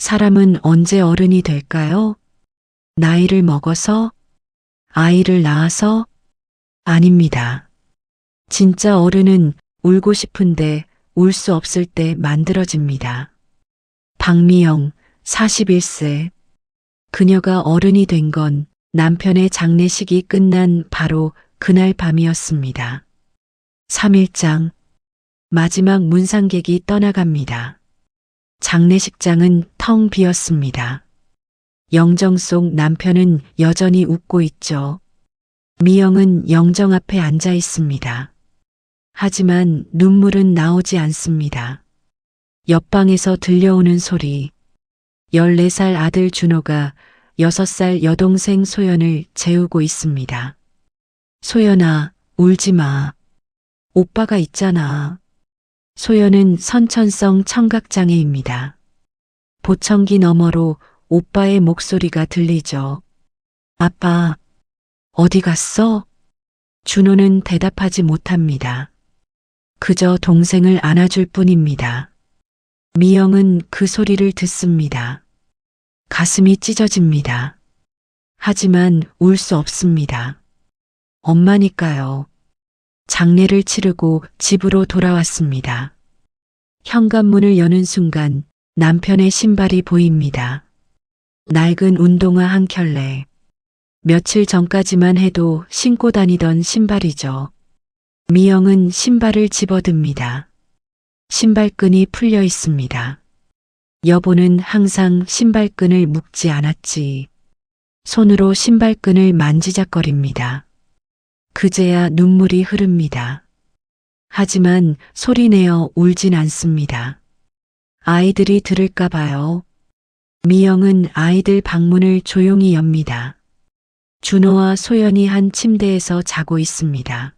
사람은 언제 어른이 될까요? 나이를 먹어서? 아이를 낳아서? 아닙니다. 진짜 어른은 울고 싶은데 울 수 없을 때 만들어집니다. 박미영, 41세. 그녀가 어른이 된 건 남편의 장례식이 끝난 바로 그날 밤이었습니다. 3일장. 마지막 문상객이 떠나갑니다. 장례식장은 텅 비었습니다. 영정 속 남편은 여전히 웃고 있죠. 미영은 영정 앞에 앉아 있습니다. 하지만 눈물은 나오지 않습니다. 옆방에서 들려오는 소리. 14살 아들 준호가 6살 여동생 소연을 재우고 있습니다. 소연아, 울지 마. 오빠가 있잖아. 소연은 선천성 청각장애입니다. 보청기 너머로 오빠의 목소리가 들리죠. 아빠, 어디 갔어? 준호는 대답하지 못합니다. 그저 동생을 안아줄 뿐입니다. 미영은 그 소리를 듣습니다. 가슴이 찢어집니다. 하지만 울 수 없습니다. 엄마니까요. 장례를 치르고 집으로 돌아왔습니다. 현관문을 여는 순간 남편의 신발이 보입니다. 낡은 운동화 한 켤레. 며칠 전까지만 해도 신고 다니던 신발이죠. 미영은 신발을 집어듭니다. 신발끈이 풀려 있습니다. 여보는 항상 신발끈을 묶지 않았지. 손으로 신발끈을 만지작거립니다. 그제야 눈물이 흐릅니다. 하지만 소리내어 울진 않습니다. 아이들이 들을까 봐요. 미영은 아이들 방문을 조용히 엽니다. 준호와 소연이 한 침대에서 자고 있습니다.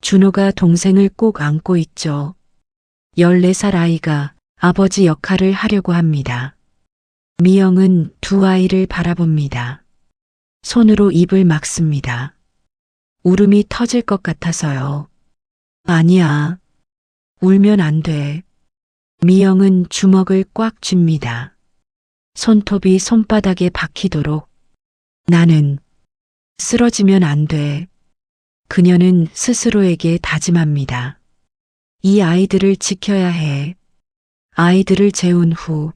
준호가 동생을 꼭 안고 있죠. 14살 아이가 아버지 역할을 하려고 합니다. 미영은 두 아이를 바라봅니다. 손으로 입을 막습니다. 울음이 터질 것 같아서요. 아니야. 울면 안 돼. 미영은 주먹을 꽉 쥡니다. 손톱이 손바닥에 박히도록. 나는 쓰러지면 안 돼. 그녀는 스스로에게 다짐합니다. 이 아이들을 지켜야 해. 아이들을 재운 후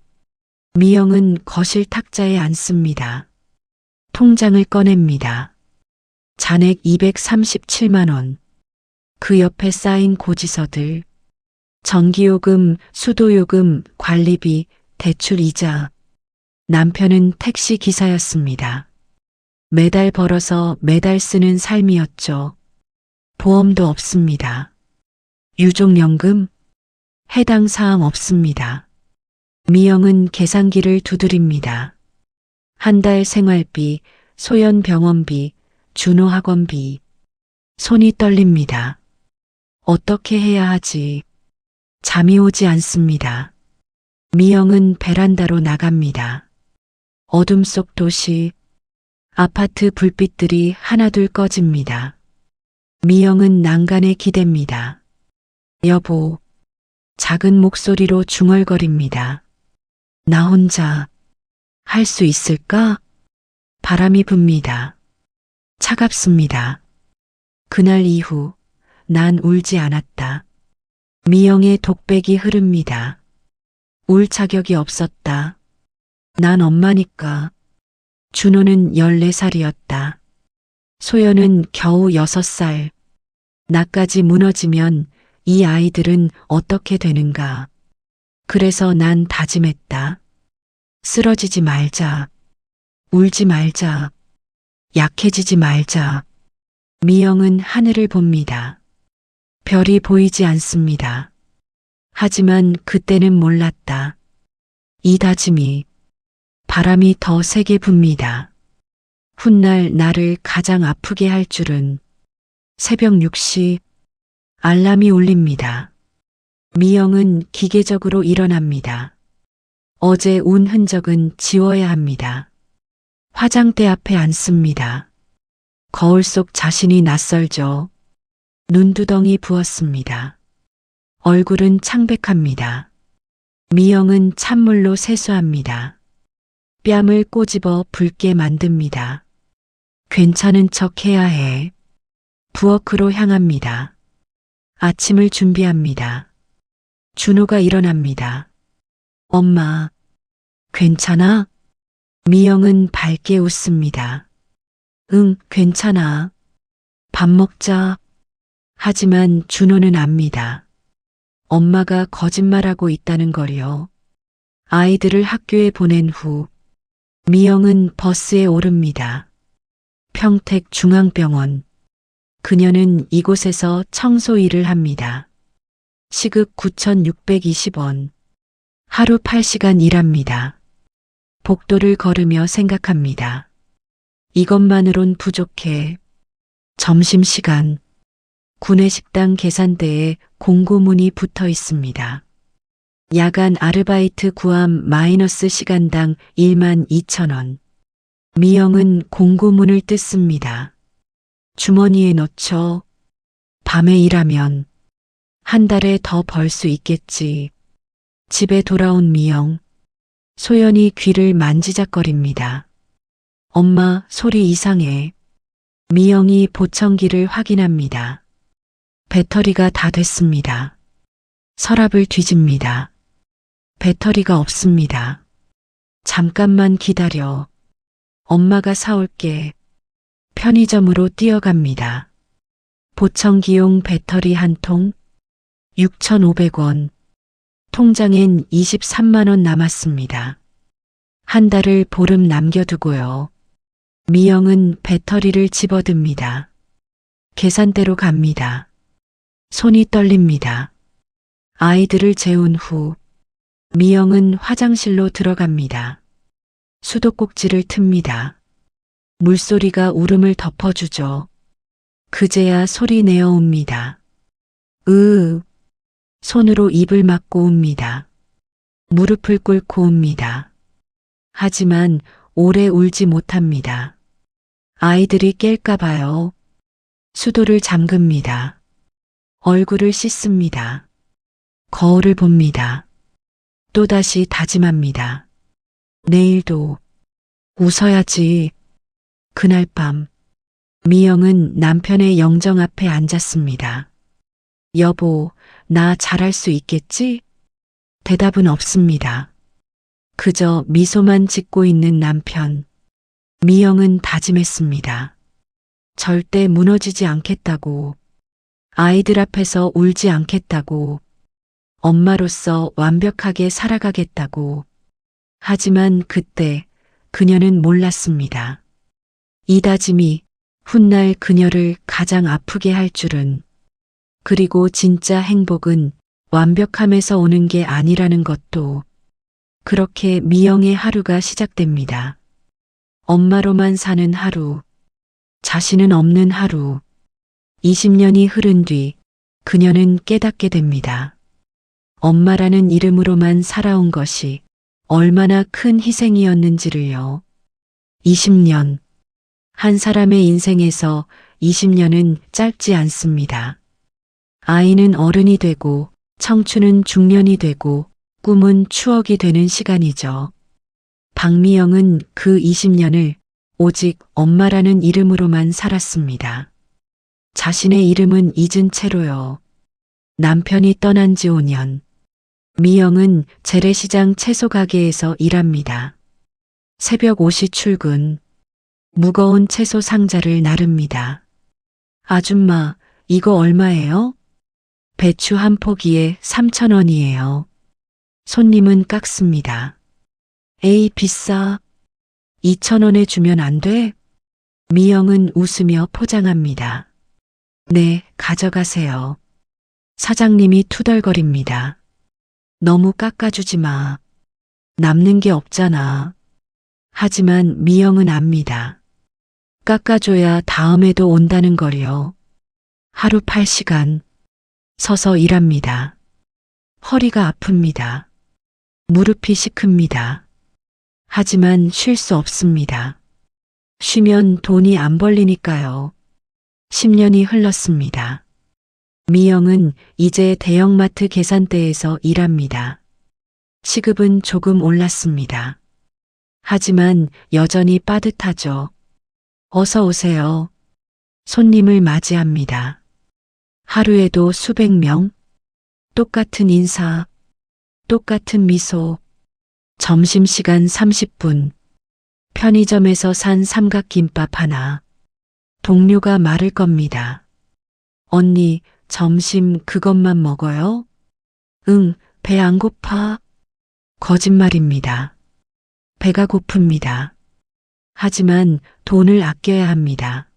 미영은 거실 탁자에 앉습니다. 통장을 꺼냅니다. 잔액 237만 원. 그 옆에 쌓인 고지서들. 전기요금, 수도요금, 관리비, 대출 이자. 남편은 택시 기사였습니다. 매달 벌어서 매달 쓰는 삶이었죠. 보험도 없습니다. 유족연금? 해당 사항 없습니다. 미영은 계산기를 두드립니다. 한 달 생활비, 소연 병원비, 준호 학원비. 손이 떨립니다. 어떻게 해야 하지? 잠이 오지 않습니다. 미영은 베란다로 나갑니다. 어둠 속 도시, 아파트 불빛들이 하나둘 꺼집니다. 미영은 난간에 기댑니다. 여보, 작은 목소리로 중얼거립니다. 나 혼자 할 수 있을까? 바람이 붑니다. 차갑습니다. 그날 이후 난 울지 않았다. 미영의 독백이 흐릅니다. 울 자격이 없었다. 난 엄마니까. 준호는 14살이었다. 소연은 겨우 6살. 나까지 무너지면 이 아이들은 어떻게 되는가. 그래서 난 다짐했다. 쓰러지지 말자. 울지 말자. 약해지지 말자. 미영은 하늘을 봅니다. 별이 보이지 않습니다. 하지만 그때는 몰랐다. 이 다짐이 바람이 더 세게 붑니다. 훗날 나를 가장 아프게 할 줄은. 새벽 6시 알람이 울립니다. 미영은 기계적으로 일어납니다. 어제 운 흔적은 지워야 합니다. 화장대 앞에 앉습니다. 거울 속 자신이 낯설죠. 눈두덩이 부었습니다. 얼굴은 창백합니다. 미영은 찬물로 세수합니다. 뺨을 꼬집어 붉게 만듭니다. 괜찮은 척 해야 해. 부엌으로 향합니다. 아침을 준비합니다. 준호가 일어납니다. 엄마, 괜찮아? 미영은 밝게 웃습니다. 응, 괜찮아. 밥 먹자. 하지만 준호는 압니다. 엄마가 거짓말하고 있다는 걸요. 아이들을 학교에 보낸 후 미영은 버스에 오릅니다. 평택중앙병원. 그녀는 이곳에서 청소 일을 합니다. 시급 9,620원. 하루 8시간 일합니다. 복도를 걸으며 생각합니다. 이것만으론 부족해. 점심시간. 구내식당 계산대에 공고문이 붙어 있습니다. 야간 아르바이트 구함 마이너스 시간당 12,000원. 미영은 공고문을 뜯습니다. 주머니에 넣죠. 밤에 일하면 한 달에 더 벌 수 있겠지. 집에 돌아온 미영. 소연이 귀를 만지작거립니다. 엄마, 소리 이상해. 미영이 보청기를 확인합니다. 배터리가 다 됐습니다. 서랍을 뒤집니다. 배터리가 없습니다. 잠깐만 기다려. 엄마가 사올게. 편의점으로 뛰어갑니다. 보청기용 배터리 한 통, 6,500원. 통장엔 23만 원 남았습니다. 한 달을 보름 남겨두고요. 미영은 배터리를 집어듭니다. 계산대로 갑니다. 손이 떨립니다. 아이들을 재운 후 미영은 화장실로 들어갑니다. 수도꼭지를 틉니다. 물소리가 울음을 덮어주죠. 그제야 소리 내어 옵니다. 손으로 입을 막고 웁니다. 무릎을 꿇고 웁니다. 하지만 오래 울지 못합니다. 아이들이 깰까 봐요. 수도를 잠급니다. 얼굴을 씻습니다. 거울을 봅니다. 또다시 다짐합니다. 내일도 웃어야지. 그날 밤 미영은 남편의 영정 앞에 앉았습니다. 여보, 나 잘할 수 있겠지? 대답은 없습니다. 그저 미소만 짓고 있는 남편. 미영은 다짐했습니다. 절대 무너지지 않겠다고. 아이들 앞에서 울지 않겠다고. 엄마로서 완벽하게 살아가겠다고. 하지만 그때 그녀는 몰랐습니다. 이 다짐이 훗날 그녀를 가장 아프게 할 줄은, 그리고 진짜 행복은 완벽함에서 오는 게 아니라는 것도. 그렇게 미영의 하루가 시작됩니다. 엄마로만 사는 하루, 자신은 없는 하루. 20년이 흐른 뒤 그녀는 깨닫게 됩니다. 엄마라는 이름으로만 살아온 것이 얼마나 큰 희생이었는지를요. 20년. 한 사람의 인생에서 20년은 짧지 않습니다. 아이는 어른이 되고, 청춘은 중년이 되고, 꿈은 추억이 되는 시간이죠. 박미영은 그 20년을 오직 엄마라는 이름으로만 살았습니다. 자신의 이름은 잊은 채로요. 남편이 떠난 지 5년. 미영은 재래시장 채소가게에서 일합니다. 새벽 5시 출근. 무거운 채소 상자를 나릅니다. 아줌마, 이거 얼마예요? 배추 한 포기에 3,000원이에요. 손님은 깎습니다. 에이, 비싸. 2,000원에 주면 안 돼? 미영은 웃으며 포장합니다. 네, 가져가세요. 사장님이 투덜거립니다. 너무 깎아주지 마. 남는 게 없잖아. 하지만 미영은 압니다. 깎아줘야 다음에도 온다는 걸요. 하루 8시간 서서 일합니다. 허리가 아픕니다. 무릎이 시큽니다. 하지만 쉴 수 없습니다. 쉬면 돈이 안 벌리니까요. 10년이 흘렀습니다. 미영은 이제 대형마트 계산대에서 일합니다. 시급은 조금 올랐습니다. 하지만 여전히 빠듯하죠. 어서 오세요. 손님을 맞이합니다. 하루에도 수백 명, 똑같은 인사, 똑같은 미소, 점심시간 30분, 편의점에서 산 삼각김밥 하나, 동료가 말을 겁니다. 언니, 점심 그것만 먹어요? 응, 배 안 고파? 거짓말입니다. 배가 고픕니다. 하지만 돈을 아껴야 합니다.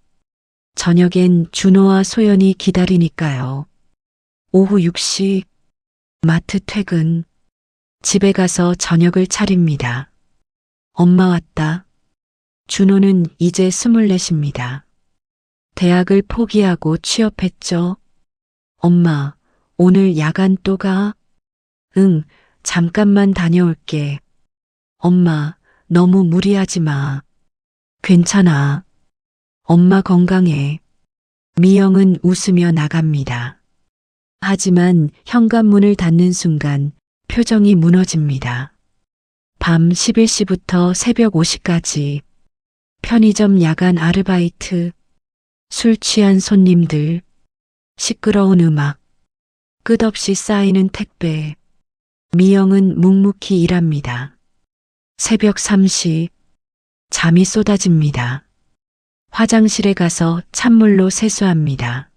저녁엔 준호와 소연이 기다리니까요. 오후 6시, 마트 퇴근, 집에 가서 저녁을 차립니다. 엄마 왔다. 준호는 이제 24입니다. 대학을 포기하고 취업했죠. 엄마, 오늘 야간 또 가? 응, 잠깐만 다녀올게. 엄마, 너무 무리하지 마. 괜찮아. 엄마 건강해. 미영은 웃으며 나갑니다. 하지만 현관문을 닫는 순간 표정이 무너집니다. 밤 11시부터 새벽 5시까지 편의점 야간 아르바이트, 술 취한 손님들, 시끄러운 음악, 끝없이 쌓이는 택배. 미영은 묵묵히 일합니다. 새벽 3시, 잠이 쏟아집니다. 화장실에 가서 찬물로 세수합니다.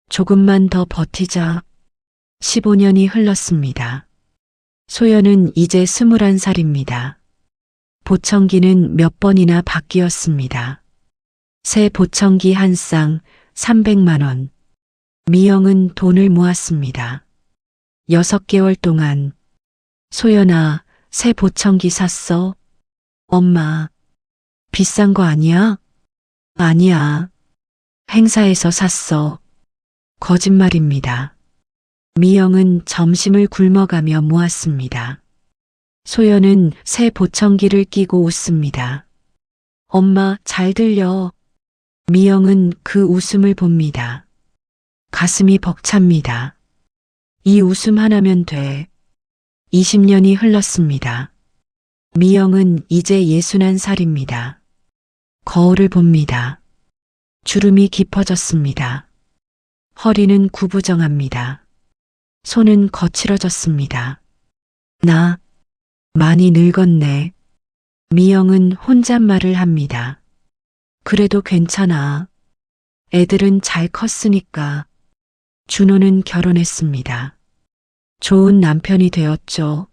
조금만 더 버티자. 15년이 흘렀습니다. 소연은 이제 21살입니다. 보청기는 몇 번이나 바뀌었습니다. 새 보청기 한 쌍 300만 원. 미영은 돈을 모았습니다. 6개월 동안. 소연아, 새 보청기 샀어? 엄마, 비싼 거 아니야? 아니야. 행사에서 샀어. 거짓말입니다. 미영은 점심을 굶어가며 모았습니다. 소연은 새 보청기를 끼고 웃습니다. 엄마, 잘 들려. 미영은 그 웃음을 봅니다. 가슴이 벅찹니다. 이 웃음 하나면 돼. 20년이 흘렀습니다. 미영은 이제 61살입니다. 거울을 봅니다. 주름이 깊어졌습니다. 허리는 구부정합니다. 손은 거칠어졌습니다. 나 많이 늙었네. 미영은 혼잣말을 합니다. 그래도 괜찮아. 애들은 잘 컸으니까. 준호는 결혼했습니다. 좋은 남편이 되었죠.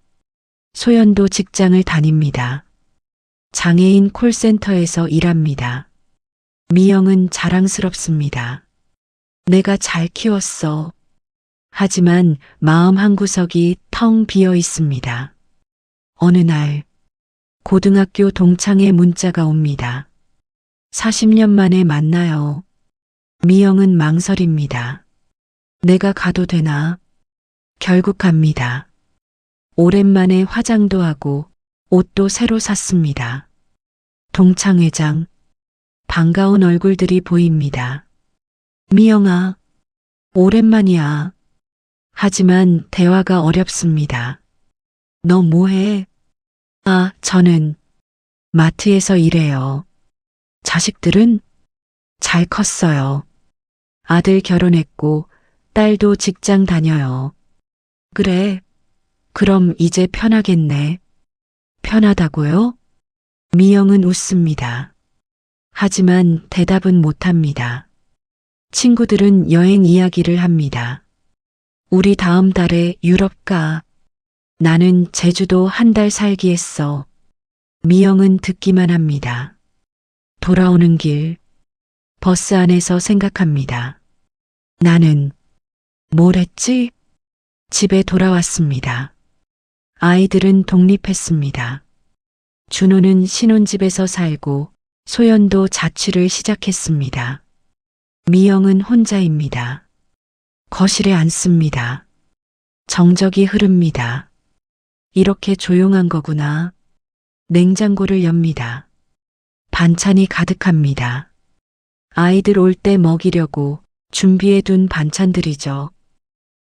소연도 직장을 다닙니다. 장애인 콜센터에서 일합니다. 미영은 자랑스럽습니다. 내가 잘 키웠어. 하지만 마음 한구석이 텅 비어 있습니다. 어느 날 고등학교 동창의 문자가 옵니다. 40년 만에 만나요. 미영은 망설입니다. 내가 가도 되나? 결국 갑니다. 오랜만에 화장도 하고 옷도 새로 샀습니다. 동창회장, 반가운 얼굴들이 보입니다. 미영아, 오랜만이야. 하지만 대화가 어렵습니다. 너 뭐해? 아, 저는 마트에서 일해요. 자식들은 잘 컸어요. 아들 결혼했고 딸도 직장 다녀요. 그래, 그럼 이제 편하겠네. 편하다고요? 미영은 웃습니다. 하지만 대답은 못합니다. 친구들은 여행 이야기를 합니다. 우리 다음 달에 유럽 가. 나는 제주도 한 달 살기 했어. 미영은 듣기만 합니다. 돌아오는 길, 버스 안에서 생각합니다. 나는 뭘 했지? 집에 돌아왔습니다. 아이들은 독립했습니다. 준호는 신혼집에서 살고 소연도 자취를 시작했습니다. 미영은 혼자입니다. 거실에 앉습니다. 정적이 흐릅니다. 이렇게 조용한 거구나. 냉장고를 엽니다. 반찬이 가득합니다. 아이들 올 때 먹이려고 준비해둔 반찬들이죠.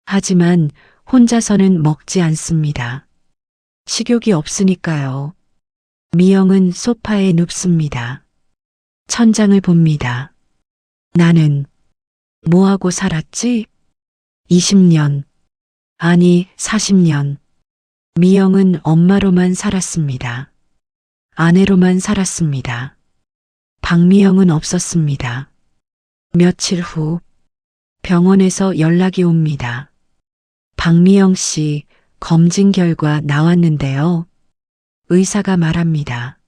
하지만 혼자서는 먹지 않습니다. 식욕이 없으니까요. 미영은 소파에 눕습니다. 천장을 봅니다. 나는 뭐하고 살았지? 20년, 아니 40년. 미영은 엄마로만 살았습니다. 아내로만 살았습니다. 박미영은 없었습니다. 며칠 후 병원에서 연락이 옵니다. 박미영 씨 검진 결과 나왔는데요. 의사가 말합니다.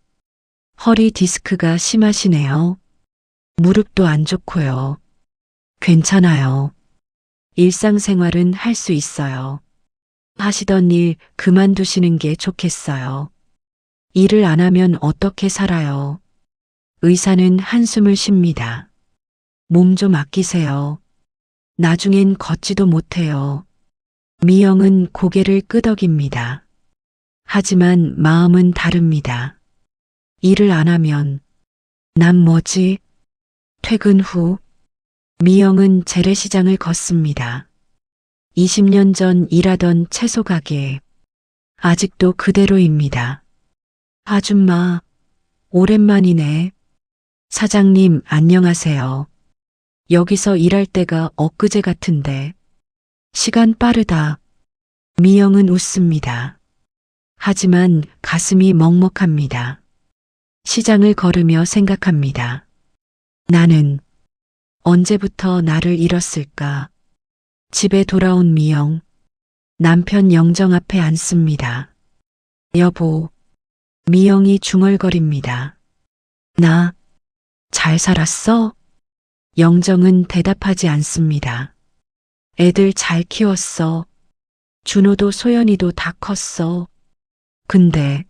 허리 디스크가 심하시네요. 무릎도 안 좋고요. 괜찮아요. 일상생활은 할 수 있어요. 하시던 일 그만두시는 게 좋겠어요. 일을 안 하면 어떻게 살아요? 의사는 한숨을 쉽니다. 몸 좀 아끼세요. 나중엔 걷지도 못해요. 미영은 고개를 끄덕입니다. 하지만 마음은 다릅니다. 일을 안 하면 난 뭐지? 퇴근 후 미영은 재래시장을 걷습니다. 20년 전 일하던 채소 가게. 아직도 그대로입니다. 아줌마, 오랜만이네. 사장님, 안녕하세요. 여기서 일할 때가 엊그제 같은데. 시간 빠르다. 미영은 웃습니다. 하지만 가슴이 먹먹합니다. 시장을 걸으며 생각합니다. 나는 언제부터 나를 잃었을까? 집에 돌아온 미영. 남편 영정 앞에 앉습니다. 여보. 미영이 중얼거립니다. 나 잘 살았어? 영정은 대답하지 않습니다. 애들 잘 키웠어. 준호도 소연이도 다 컸어. 근데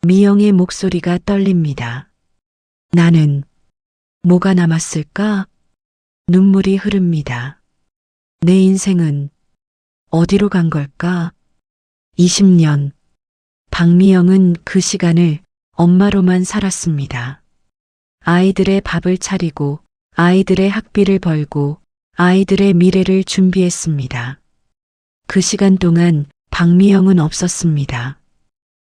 미영의 목소리가 떨립니다. 나는 뭐가 남았을까? 눈물이 흐릅니다. 내 인생은 어디로 간 걸까? 20년. 박미영은 그 시간을 엄마로만 살았습니다. 아이들의 밥을 차리고 아이들의 학비를 벌고 아이들의 미래를 준비했습니다. 그 시간 동안 박미영은 없었습니다.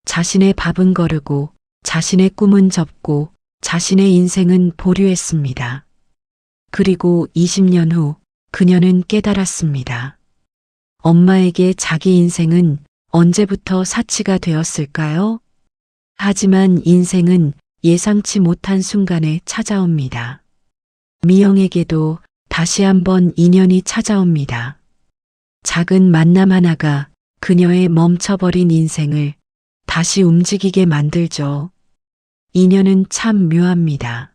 자신의 밥은 거르고 자신의 꿈은 접고 자신의 인생은 보류했습니다. 그리고 20년 후 그녀는 깨달았습니다. 엄마에게 자기 인생은 언제부터 사치가 되었을까요? 하지만 인생은 예상치 못한 순간에 찾아옵니다. 미영에게도 다시 한번 인연이 찾아옵니다. 작은 만남 하나가 그녀의 멈춰버린 인생을 다시 움직이게 만들죠. 인연은 참 묘합니다.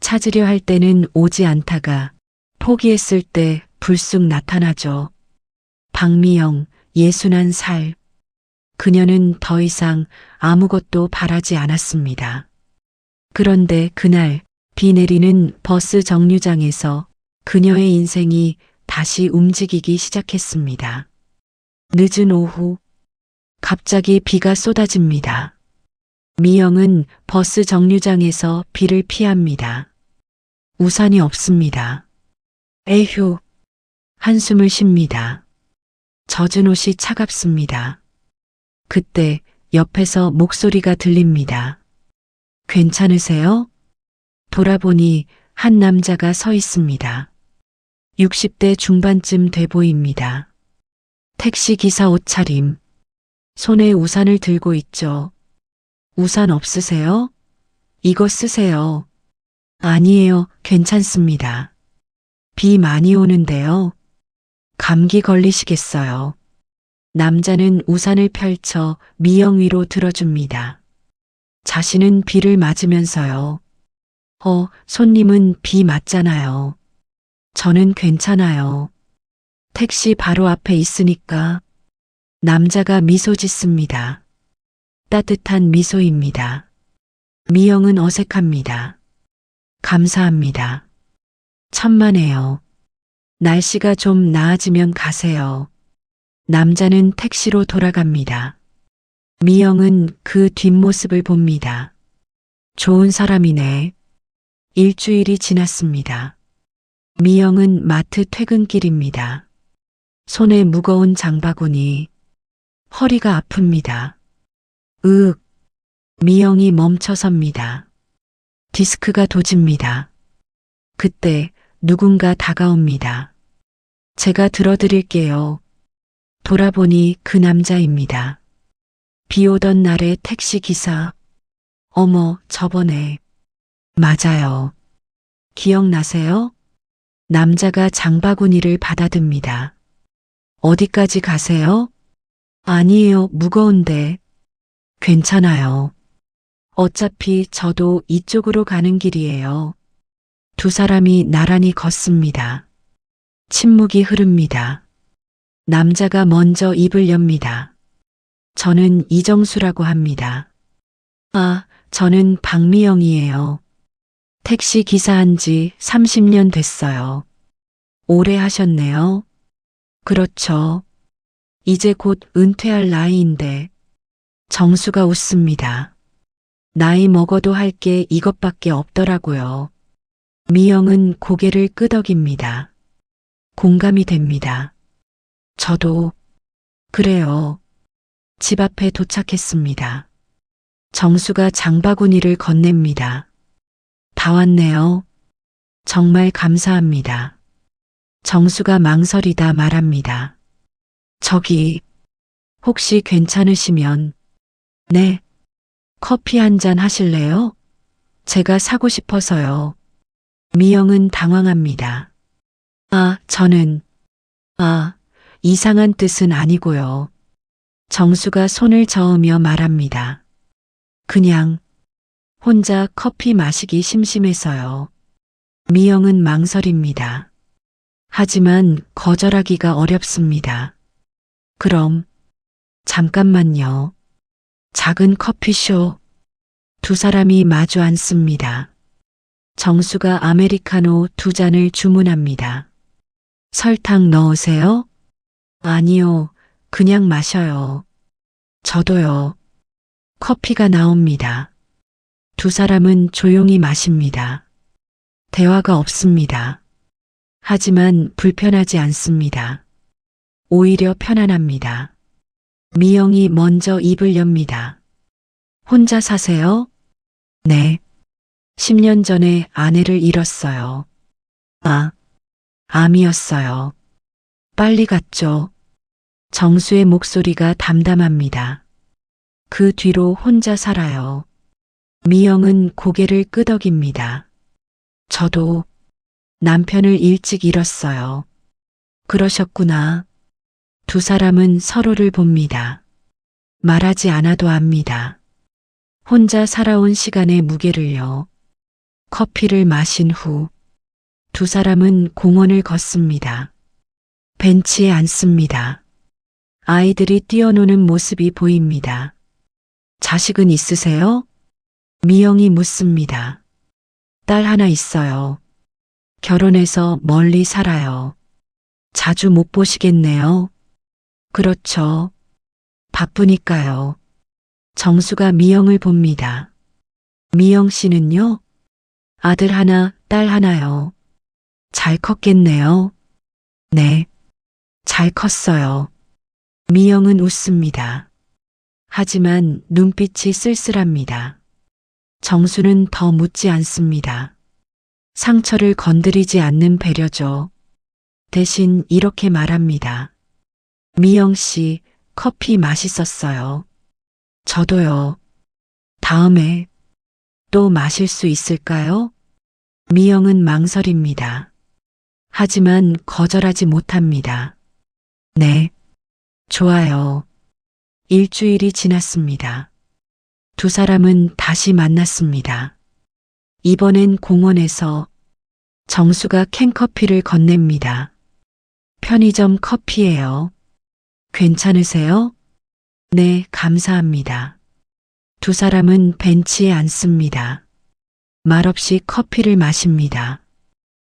찾으려 할 때는 오지 않다가 포기했을 때 불쑥 나타나죠. 박미영, 61살. 그녀는 더 이상 아무것도 바라지 않았습니다. 그런데 그날 비 내리는 버스 정류장에서 그녀의 인생이 다시 움직이기 시작했습니다. 늦은 오후, 갑자기 비가 쏟아집니다. 미영은 버스 정류장에서 비를 피합니다. 우산이 없습니다. 에휴, 한숨을 쉽니다. 젖은 옷이 차갑습니다. 그때 옆에서 목소리가 들립니다. 괜찮으세요? 돌아보니 한 남자가 서 있습니다. 60대 중반쯤 돼 보입니다. 택시기사 옷차림. 손에 우산을 들고 있죠. 우산 없으세요? 이거 쓰세요. 아니에요, 괜찮습니다. 비 많이 오는데요. 감기 걸리시겠어요. 남자는 우산을 펼쳐 미영 위로 들어줍니다. 자신은 비를 맞으면서요. 손님은 비 맞잖아요. 저는 괜찮아요. 택시 바로 앞에 있으니까. 남자가 미소 짓습니다. 따뜻한 미소입니다. 미영은 어색합니다. 감사합니다. 천만에요. 날씨가 좀 나아지면 가세요. 남자는 택시로 돌아갑니다. 미영은 그 뒷모습을 봅니다. 좋은 사람이네. 일주일이 지났습니다. 미영은 마트 퇴근길입니다. 손에 무거운 장바구니. 허리가 아픕니다. 으윽. 미영이 멈춰섭니다. 디스크가 도집니다. 그때 누군가 다가옵니다. 제가 들어드릴게요. 돌아보니 그 남자입니다. 비 오던 날의 택시 기사. 어머, 저번에. 맞아요. 기억나세요? 남자가 장바구니를 받아듭니다. 어디까지 가세요? 아니에요, 무거운데. 괜찮아요. 어차피 저도 이쪽으로 가는 길이에요. 두 사람이 나란히 걷습니다. 침묵이 흐릅니다. 남자가 먼저 입을 엽니다. 저는 이정수라고 합니다. 아, 저는 박미영이에요. 택시 기사한 지 30년 됐어요. 오래 하셨네요. 그렇죠. 이제 곧 은퇴할 나이인데. 정수가 웃습니다. 나이 먹어도 할 게 이것밖에 없더라고요. 미영은 고개를 끄덕입니다. 공감이 됩니다. 저도 그래요. 집 앞에 도착했습니다. 정수가 장바구니를 건넵니다. 다 왔네요. 정말 감사합니다. 정수가 망설이다 말합니다. 저기, 혹시 괜찮으시면, 네, 커피 한 잔 하실래요? 제가 사고 싶어서요. 미영은 당황합니다. 이상한 뜻은 아니고요. 정수가 손을 저으며 말합니다. 그냥 혼자 커피 마시기 심심해서요. 미영은 망설입니다. 하지만 거절하기가 어렵습니다. 그럼 잠깐만요. 작은 커피숍. 두 사람이 마주 앉습니다. 정수가 아메리카노 2잔을 주문합니다. 설탕 넣으세요? 아니요, 그냥 마셔요. 저도요. 커피가 나옵니다. 두 사람은 조용히 마십니다. 대화가 없습니다. 하지만 불편하지 않습니다. 오히려 편안합니다. 미영이 먼저 입을 엽니다. 혼자 사세요? 네. 10년 전에 아내를 잃었어요. 암이었어요. 빨리 갔죠. 정수의 목소리가 담담합니다. 그 뒤로 혼자 살아요. 미영은 고개를 끄덕입니다. 저도 남편을 일찍 잃었어요. 그러셨구나. 두 사람은 서로를 봅니다. 말하지 않아도 압니다. 혼자 살아온 시간의 무게를요. 커피를 마신 후 두 사람은 공원을 걷습니다. 벤치에 앉습니다. 아이들이 뛰어노는 모습이 보입니다. 자식은 있으세요? 미영이 묻습니다. 딸 하나 있어요. 결혼해서 멀리 살아요. 자주 못 보시겠네요. 그렇죠. 바쁘니까요. 정수가 미영을 봅니다. 미영 씨는요? 아들 하나, 딸 하나요. 잘 컸겠네요. 네, 잘 컸어요. 미영은 웃습니다. 하지만 눈빛이 쓸쓸합니다. 정수는 더 묻지 않습니다. 상처를 건드리지 않는 배려죠. 대신 이렇게 말합니다. 미영 씨, 커피 맛있었어요. 저도요. 다음에 또 마실 수 있을까요? 미영은 망설입니다. 하지만 거절하지 못합니다. 네, 좋아요. 일주일이 지났습니다. 두 사람은 다시 만났습니다. 이번엔 공원에서 정수가 캔커피를 건넵니다. 편의점 커피예요. 괜찮으세요? 네, 감사합니다. 두 사람은 벤치에 앉습니다. 말없이 커피를 마십니다.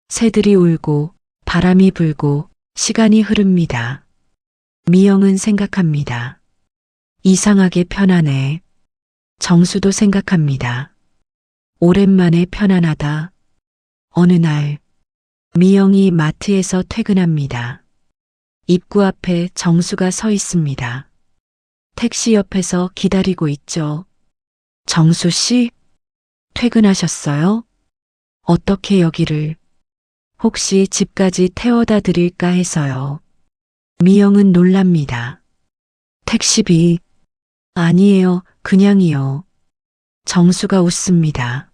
새들이 울고 바람이 불고 시간이 흐릅니다. 미영은 생각합니다. 이상하게 편안해. 정수도 생각합니다. 오랜만에 편안하다. 어느 날 미영이 마트에서 퇴근합니다. 입구 앞에 정수가 서 있습니다. 택시 옆에서 기다리고 있죠. 정수 씨, 퇴근하셨어요? 어떻게 여기를? 혹시 집까지 태워다 드릴까 해서요. 미영은 놀랍니다. 택시비? 아니에요, 그냥이요. 정수가 웃습니다.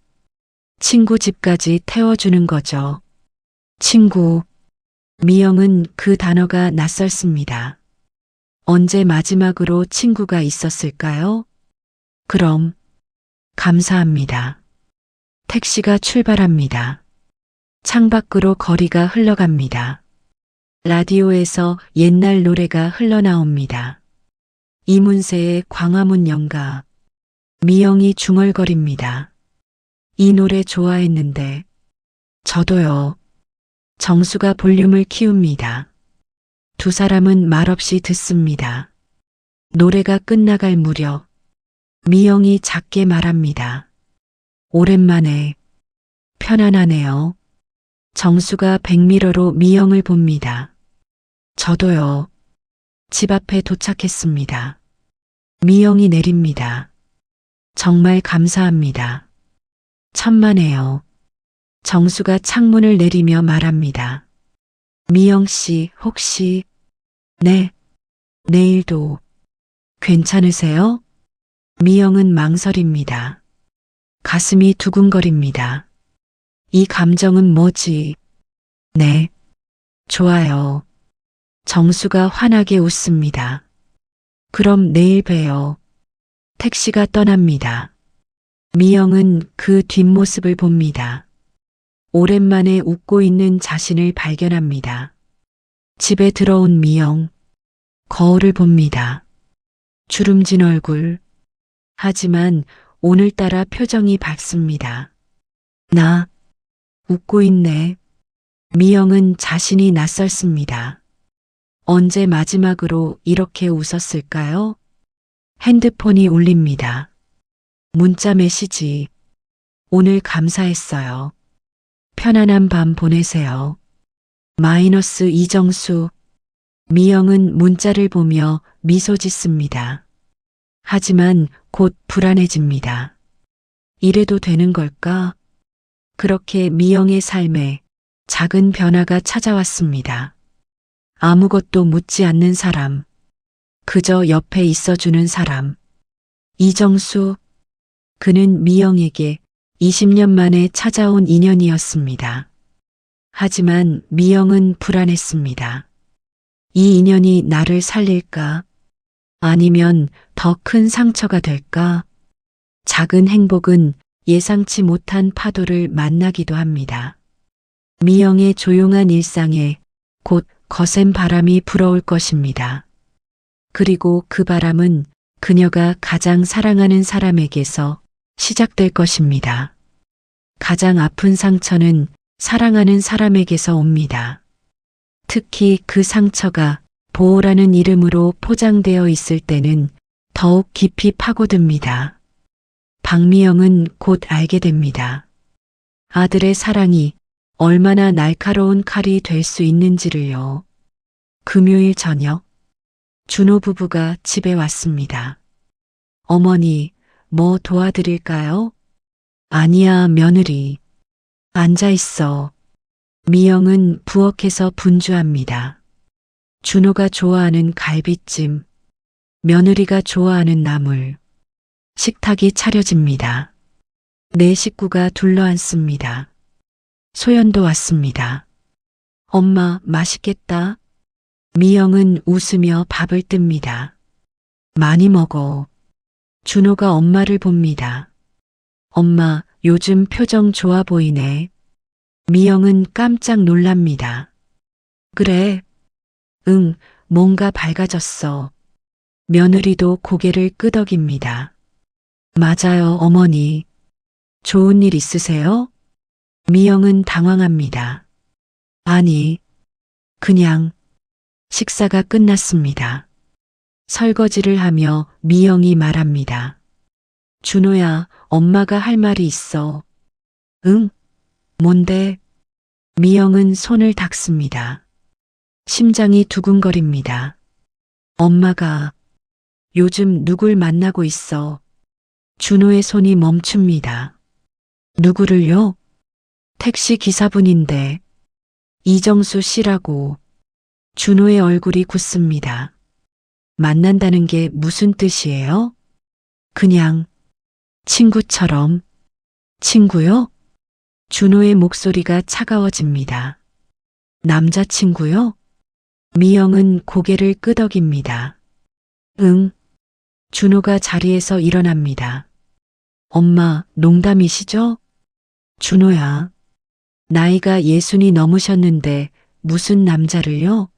친구 집까지 태워주는 거죠. 친구. 미영은 그 단어가 낯설습니다. 언제 마지막으로 친구가 있었을까요? 그럼, 감사합니다. 택시가 출발합니다. 창밖으로 거리가 흘러갑니다. 라디오에서 옛날 노래가 흘러나옵니다. 이문세의 광화문 연가. 미영이 중얼거립니다. 이 노래 좋아했는데. 저도요. 정수가 볼륨을 키웁니다. 두 사람은 말없이 듣습니다. 노래가 끝나갈 무렵 미영이 작게 말합니다. 오랜만에 편안하네요. 정수가 백미러로 미영을 봅니다. 저도요. 집 앞에 도착했습니다. 미영이 내립니다. 정말 감사합니다. 천만에요. 정수가 창문을 내리며 말합니다. 미영 씨, 혹시, 네, 내일도 괜찮으세요? 미영은 망설입니다. 가슴이 두근거립니다. 이 감정은 뭐지? 네, 좋아요. 정수가 환하게 웃습니다. 그럼 내일 봬요. 택시가 떠납니다. 미영은 그 뒷모습을 봅니다. 오랜만에 웃고 있는 자신을 발견합니다. 집에 들어온 미영. 거울을 봅니다. 주름진 얼굴. 하지만 오늘따라 표정이 밝습니다. 나 웃고 있네. 미영은 자신이 낯설습니다. 언제 마지막으로 이렇게 웃었을까요? 핸드폰이 울립니다. 문자 메시지. 오늘 감사했어요. 편안한 밤 보내세요. 마이너스 이정수. 미영은 문자를 보며 미소 짓습니다. 하지만 곧 불안해집니다. 이래도 되는 걸까? 그렇게 미영의 삶에 작은 변화가 찾아왔습니다. 아무것도 묻지 않는 사람. 그저 옆에 있어주는 사람. 이정수. 그는 미영에게 20년 만에 찾아온 인연이었습니다. 하지만 미영은 불안했습니다. 이 인연이 나를 살릴까? 아니면 더 큰 상처가 될까? 작은 행복은 예상치 못한 파도를 만나기도 합니다. 미영의 조용한 일상에 곧 거센 바람이 불어올 것입니다. 그리고 그 바람은 그녀가 가장 사랑하는 사람에게서 시작될 것입니다. 가장 아픈 상처는 사랑하는 사람에게서 옵니다. 특히 그 상처가 보호라는 이름으로 포장되어 있을 때는 더욱 깊이 파고듭니다. 박미영은 곧 알게 됩니다. 아들의 사랑이 얼마나 날카로운 칼이 될 수 있는지를요. 금요일 저녁, 준호 부부가 집에 왔습니다. 어머니, 뭐 도와드릴까요? 아니야, 며느리. 앉아 있어. 미영은 부엌에서 분주합니다. 준호가 좋아하는 갈비찜, 며느리가 좋아하는 나물. 식탁이 차려집니다. 네 식구가 둘러앉습니다. 소연도 왔습니다. 엄마, 맛있겠다. 미영은 웃으며 밥을 뜹니다. 많이 먹어. 준호가 엄마를 봅니다. 엄마, 요즘 표정 좋아 보이네. 미영은 깜짝 놀랍니다. 그래? 응, 뭔가 밝아졌어. 며느리도 고개를 끄덕입니다. 맞아요, 어머니. 좋은 일 있으세요? 미영은 당황합니다. 아니, 그냥 식사가 끝났습니다. 설거지를 하며 미영이 말합니다. 준호야, 엄마가 할 말이 있어. 응? 뭔데? 미영은 손을 닦습니다. 심장이 두근거립니다. 엄마가 요즘 누굴 만나고 있어? 준호의 손이 멈춥니다. 누구를요? 택시 기사분인데 이정수 씨라고. 준호의 얼굴이 굳습니다. 만난다는 게 무슨 뜻이에요? 그냥 친구처럼. 친구요? 준호의 목소리가 차가워집니다. 남자친구요? 미영은 고개를 끄덕입니다. 응. 준호가 자리에서 일어납니다. 엄마, 농담이시죠? 준호야. 나이가 60이 넘으셨는데 무슨 남자를요?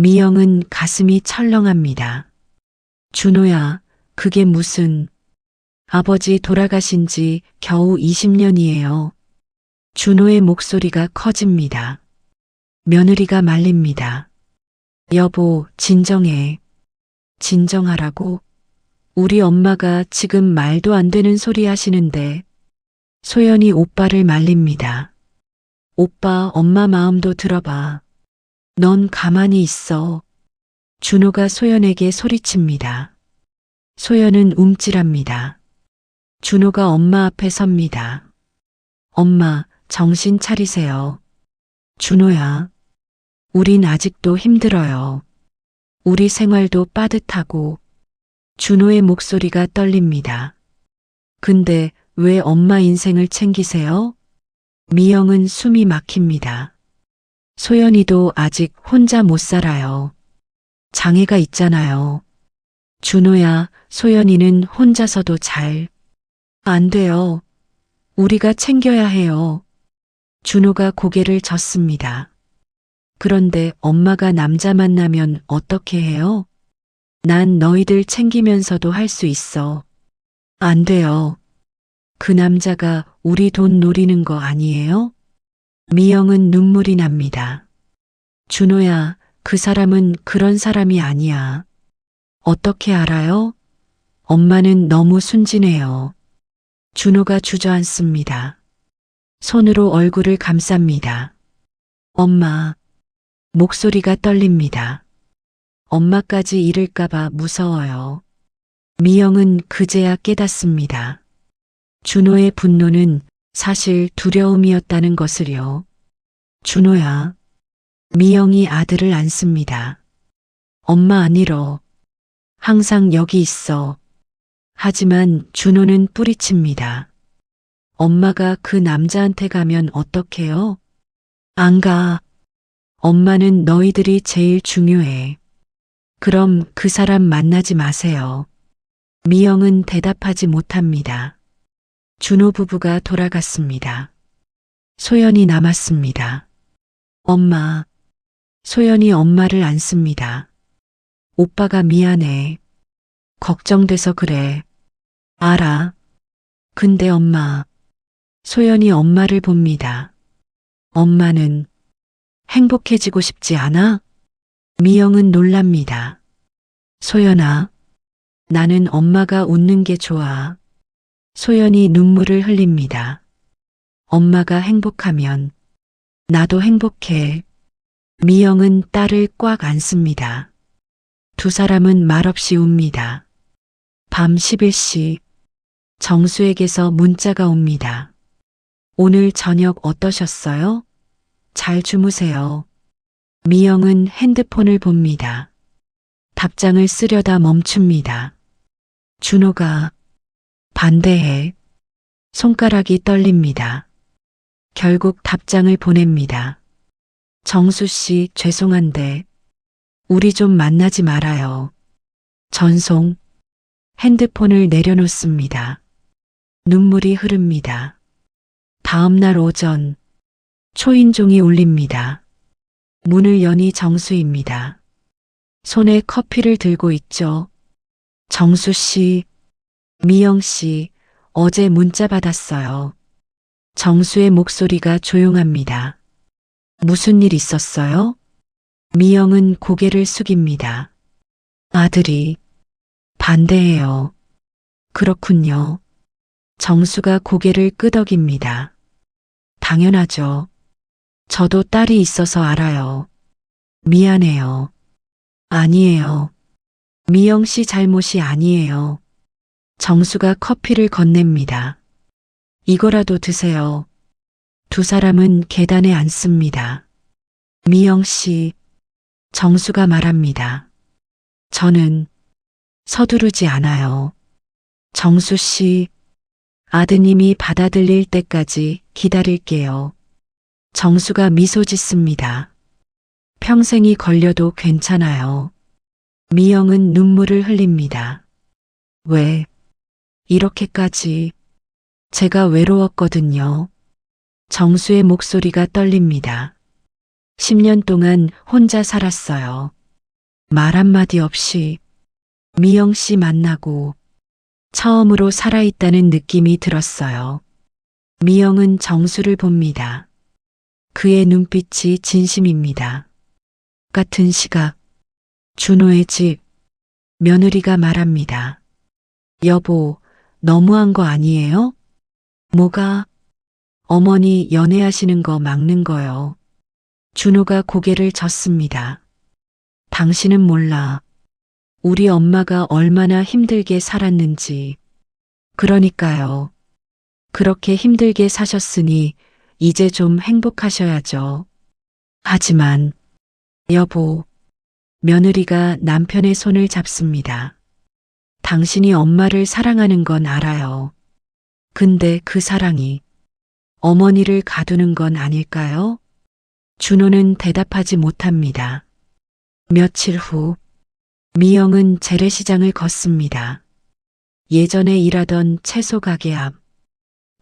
미영은 가슴이 철렁합니다. 준호야, 그게 무슨... 아버지 돌아가신 지 겨우 20년이에요. 준호의 목소리가 커집니다. 며느리가 말립니다. 여보, 진정해. 진정하라고? 우리 엄마가 지금 말도 안 되는 소리 하시는데. 소연이 오빠를 말립니다. 오빠, 엄마 마음도 들어봐. 넌 가만히 있어. 준호가 소연에게 소리칩니다. 소연은 움찔합니다. 준호가 엄마 앞에 섭니다. 엄마, 정신 차리세요. 준호야, 우린 아직도 힘들어요. 우리 생활도 빠듯하고. 준호의 목소리가 떨립니다. 근데 왜 엄마 인생을 챙기세요? 미영은 숨이 막힙니다. 소연이도 아직 혼자 못 살아요. 장애가 있잖아요. 준호야, 소연이는 혼자서도 잘. 안 돼요. 우리가 챙겨야 해요. 준호가 고개를 젓습니다. 그런데 엄마가 남자 만나면 어떻게 해요? 난 너희들 챙기면서도 할 수 있어. 안 돼요. 그 남자가 우리 돈 노리는 거 아니에요? 미영은 눈물이 납니다. 준호야, 그 사람은 그런 사람이 아니야. 어떻게 알아요? 엄마는 너무 순진해요. 준호가 주저앉습니다. 손으로 얼굴을 감쌉니다. 엄마. 목소리가 떨립니다. 엄마까지 잃을까봐 무서워요. 미영은 그제야 깨닫습니다. 준호의 분노는 사실 두려움이었다는 것을요. 준호야. 미영이 아들을 안습니다. 엄마 안 잃어. 항상 여기 있어. 하지만 준호는 뿌리칩니다. 엄마가 그 남자한테 가면 어떡해요? 안 가. 엄마는 너희들이 제일 중요해. 그럼 그 사람 만나지 마세요. 미영은 대답하지 못합니다. 준호 부부가 돌아갔습니다. 소연이 남았습니다. 엄마. 소연이 엄마를 안습니다. 오빠가 미안해. 걱정돼서 그래. 알아. 근데 엄마. 소연이 엄마를 봅니다. 엄마는 행복해지고 싶지 않아? 미영은 놀랍니다. 소연아. 나는 엄마가 웃는 게 좋아. 소연이 눈물을 흘립니다. 엄마가 행복하면 나도 행복해. 미영은 딸을 꽉 안습니다. 두 사람은 말없이 웁니다. 밤 11시 정수에게서 문자가 옵니다. 오늘 저녁 어떠셨어요? 잘 주무세요. 미영은 핸드폰을 봅니다. 답장을 쓰려다 멈춥니다. 준호가 반대해. 손가락이 떨립니다. 결국 답장을 보냅니다. 정수 씨, 죄송한데 우리 좀 만나지 말아요. 전송. 핸드폰을 내려놓습니다. 눈물이 흐릅니다. 다음 날 오전 초인종이 울립니다. 문을 여니 정수입니다. 손에 커피를 들고 있죠. 정수 씨, 미영 씨, 어제 문자 받았어요. 정수의 목소리가 조용합니다. 무슨 일 있었어요? 미영은 고개를 숙입니다. 아들이 반대해요. 그렇군요. 정수가 고개를 끄덕입니다. 당연하죠. 저도 딸이 있어서 알아요. 미안해요. 아니에요. 미영 씨 잘못이 아니에요. 정수가 커피를 건넵니다. 이거라도 드세요. 두 사람은 계단에 앉습니다. 미영 씨, 정수가 말합니다. 저는 서두르지 않아요. 정수 씨, 아드님이 받아들일 때까지 기다릴게요. 정수가 미소 짓습니다. 평생이 걸려도 괜찮아요. 미영은 눈물을 흘립니다. 왜 이렇게까지 제가 외로웠거든요. 정수의 목소리가 떨립니다. 10년 동안 혼자 살았어요. 말 한마디 없이 미영 씨 만나고 처음으로 살아있다는 느낌이 들었어요. 미영은 정수를 봅니다. 그의 눈빛이 진심입니다. 같은 시각, 준호의 집, 며느리가 말합니다. 여보, 너무한 거 아니에요? 뭐가? 어머니 연애하시는 거 막는 거요. 준호가 고개를 젓습니다. 당신은 몰라. 우리 엄마가 얼마나 힘들게 살았는지. 그러니까요. 그렇게 힘들게 사셨으니 이제 좀 행복하셔야죠. 하지만, 여보, 며느리가 남편의 손을 잡습니다. 당신이 엄마를 사랑하는 건 알아요. 근데 그 사랑이 어머니를 가두는 건 아닐까요? 준호는 대답하지 못합니다. 며칠 후, 미영은 재래시장을 걷습니다. 예전에 일하던 채소 가게 앞,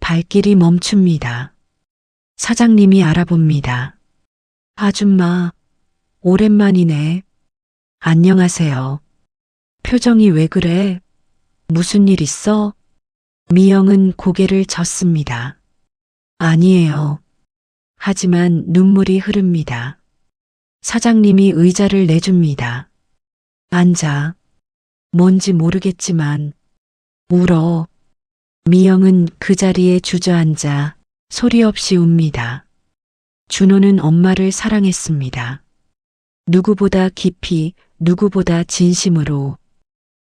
발길이 멈춥니다. 사장님이 알아봅니다. 아줌마, 오랜만이네. 안녕하세요. 표정이 왜 그래? 무슨 일 있어? 미영은 고개를 젓습니다. 아니에요. 하지만 눈물이 흐릅니다. 사장님이 의자를 내줍니다. 앉아. 뭔지 모르겠지만 울어. 미영은 그 자리에 주저앉아 소리 없이 웁니다. 준호는 엄마를 사랑했습니다. 누구보다 깊이, 누구보다 진심으로.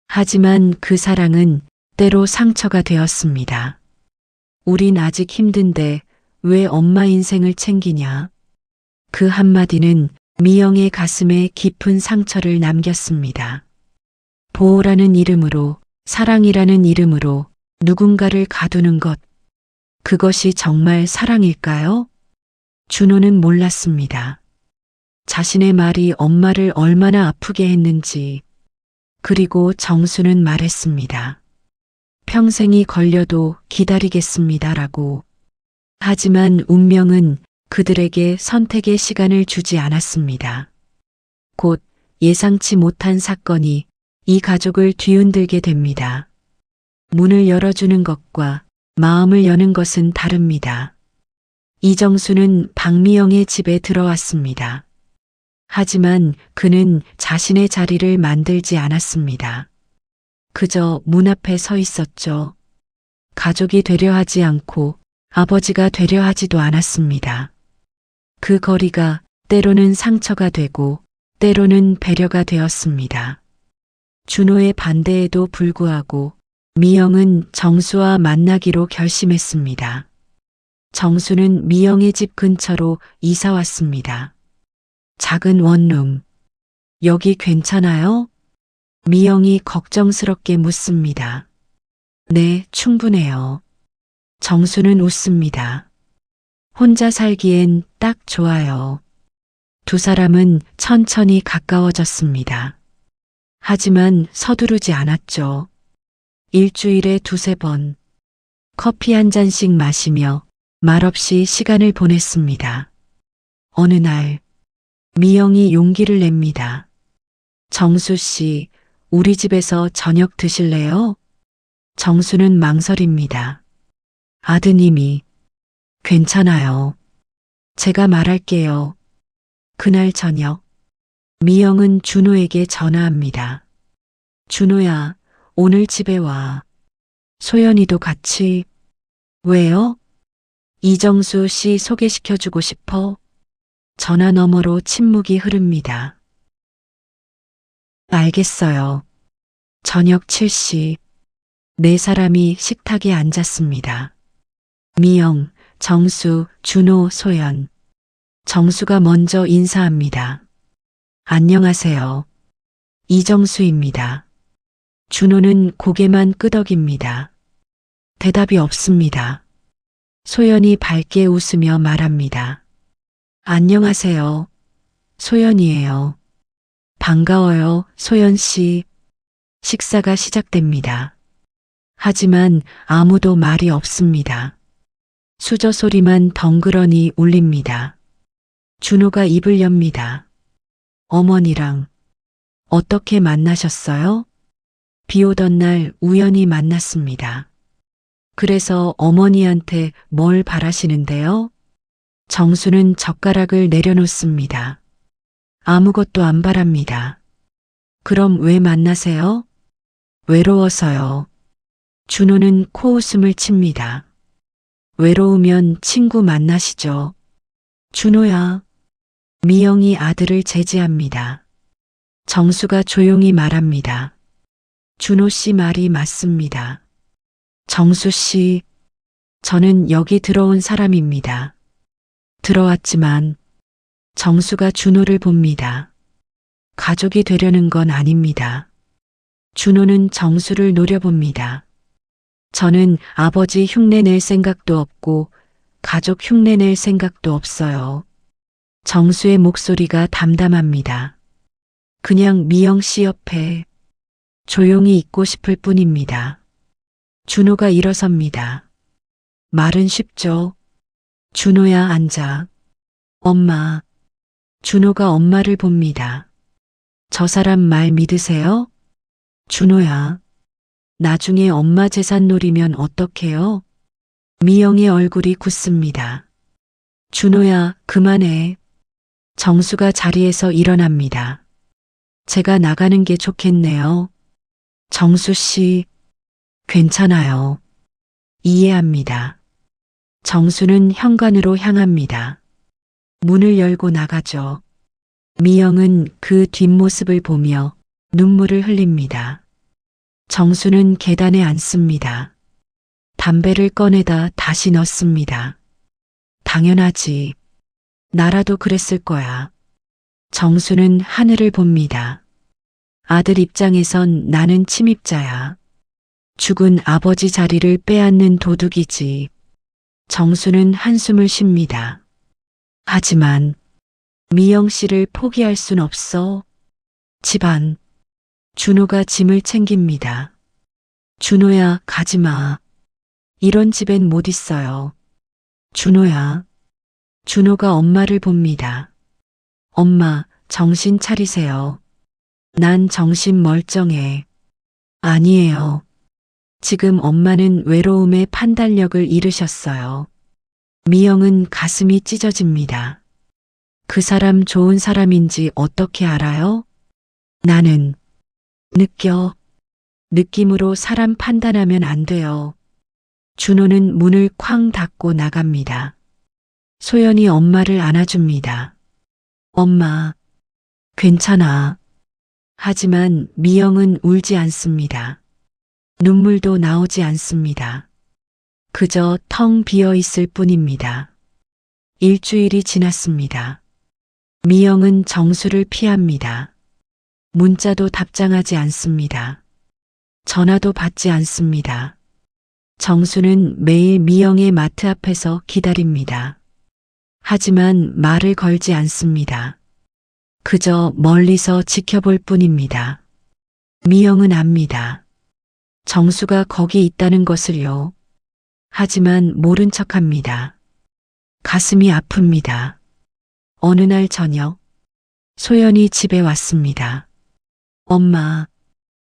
하지만 그 사랑은 때로 상처가 되었습니다. 우린 아직 힘든데 왜 엄마 인생을 챙기냐? 그 한마디는 미영의 가슴에 깊은 상처를 남겼습니다. 보호라는 이름으로, 사랑이라는 이름으로 누군가를 가두는 것. 그것이 정말 사랑일까요? 준호는 몰랐습니다. 자신의 말이 엄마를 얼마나 아프게 했는지. 그리고 정수는 말했습니다. 평생이 걸려도 기다리겠습니다라고. 하지만 운명은 그들에게 선택의 시간을 주지 않았습니다. 곧 예상치 못한 사건이 이 가족을 뒤흔들게 됩니다. 문을 열어주는 것과 마음을 여는 것은 다릅니다. 이정수는 박미영의 집에 들어왔습니다. 하지만 그는 자신의 자리를 만들지 않았습니다. 그저 문 앞에 서 있었죠. 가족이 되려 하지 않고 아버지가 되려 하지도 않았습니다. 그 거리가 때로는 상처가 되고 때로는 배려가 되었습니다. 준호의 반대에도 불구하고 미영은 정수와 만나기로 결심했습니다. 정수는 미영의 집 근처로 이사 왔습니다. 작은 원룸. 여기 괜찮아요? 미영이 걱정스럽게 묻습니다. 네, 충분해요. 정수는 웃습니다. 혼자 살기엔 딱 좋아요. 두 사람은 천천히 가까워졌습니다. 하지만 서두르지 않았죠. 일주일에 두세 번 커피 한 잔씩 마시며 말없이 시간을 보냈습니다. 어느 날 미영이 용기를 냅니다. 정수 씨, 우리 집에서 저녁 드실래요? 정수는 망설입니다. 아드님이 괜찮아요. 제가 말할게요. 그날 저녁 미영은 준호에게 전화합니다. 준호야, 오늘 집에 와. 소연이도 같이. 왜요? 이정수 씨 소개시켜주고 싶어. 전화 너머로 침묵이 흐릅니다. 알겠어요. 저녁 7시 네 사람이 식탁에 앉았습니다. 미영, 정수, 준호, 소연. 정수가 먼저 인사합니다. 안녕하세요. 이정수입니다. 준호는 고개만 끄덕입니다. 대답이 없습니다. 소연이 밝게 웃으며 말합니다. 안녕하세요. 소연이에요. 반가워요, 소연 씨. 식사가 시작됩니다. 하지만 아무도 말이 없습니다. 수저 소리만 덩그러니 울립니다. 준호가 입을 엽니다. 어머니랑 어떻게 만나셨어요? 비 오던 날 우연히 만났습니다. 그래서 어머니한테 뭘 바라시는데요? 정수는 젓가락을 내려놓습니다. 아무것도 안 바랍니다. 그럼 왜 만나세요? 외로워서요. 준호는 코웃음을 칩니다. 외로우면 친구 만나시죠. 준호야. 미영이 아들을 제지합니다. 정수가 조용히 말합니다. 준호 씨 말이 맞습니다. 정수 씨, 저는 여기 들어온 사람입니다. 들어왔지만 정수가 준호를 봅니다. 가족이 되려는 건 아닙니다. 준호는 정수를 노려봅니다. 저는 아버지 흉내 낼 생각도 없고 가족 흉내 낼 생각도 없어요. 정수의 목소리가 담담합니다. 그냥 미영 씨 옆에 조용히 있고 싶을 뿐입니다. 준호가 일어섭니다. 말은 쉽죠. 준호야 앉아. 엄마. 준호가 엄마를 봅니다. 저 사람 말 믿으세요? 준호야. 나중에 엄마 재산 노리면 어떡해요? 미영의 얼굴이 굳습니다. 준호야, 그만해. 정수가 자리에서 일어납니다. 제가 나가는 게 좋겠네요. 정수 씨, 괜찮아요. 이해합니다. 정수는 현관으로 향합니다. 문을 열고 나가죠. 미영은 그 뒷모습을 보며 눈물을 흘립니다. 정수는 계단에 앉습니다. 담배를 꺼내다 다시 넣습니다. 당연하지. 나라도 그랬을 거야. 정수는 하늘을 봅니다. 아들 입장에선 나는 침입자야. 죽은 아버지 자리를 빼앗는 도둑이지. 정수는 한숨을 쉽니다. 하지만 미영 씨를 포기할 순 없어. 집안. 준호가 짐을 챙깁니다. 준호야, 가지마. 이런 집엔 못 있어요. 준호야. 준호가 엄마를 봅니다. 엄마, 정신 차리세요. 난 정신 멀쩡해. 아니에요. 지금 엄마는 외로움의 판단력을 잃으셨어요. 미영은 가슴이 찢어집니다. 그 사람 좋은 사람인지 어떻게 알아요? 나는 느껴. 느낌으로 사람 판단하면 안 돼요. 준호는 문을 쾅 닫고 나갑니다. 소연이 엄마를 안아줍니다. 엄마, 괜찮아. 하지만 미영은 울지 않습니다. 눈물도 나오지 않습니다. 그저 텅 비어 있을 뿐입니다. 일주일이 지났습니다. 미영은 정수를 피합니다. 문자도 답장하지 않습니다. 전화도 받지 않습니다. 정수는 매일 미영의 마트 앞에서 기다립니다. 하지만 말을 걸지 않습니다. 그저 멀리서 지켜볼 뿐입니다. 미영은 압니다. 정수가 거기 있다는 것을요. 하지만 모른 척합니다. 가슴이 아픕니다. 어느 날 저녁, 소연이 집에 왔습니다. 엄마,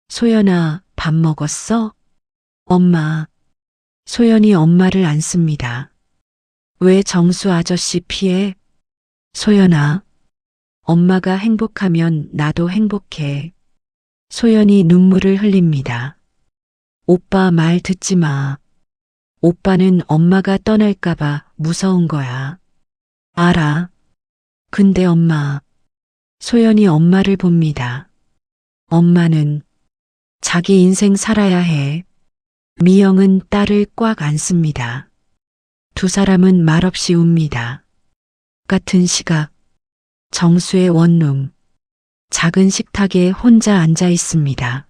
소연아, 밥 먹었어? 엄마, 소연이 엄마를 안습니다. 왜 정수 아저씨 피해? 소연아, 엄마가 행복하면 나도 행복해. 소연이 눈물을 흘립니다. 오빠 말 듣지 마. 오빠는 엄마가 떠날까봐 무서운 거야. 알아. 근데 엄마, 소연이 엄마를 봅니다. 엄마는 자기 인생 살아야 해. 미영은 딸을 꽉 안습니다. 두 사람은 말없이 웁니다. 같은 시각, 정수의 원룸, 작은 식탁에 혼자 앉아 있습니다.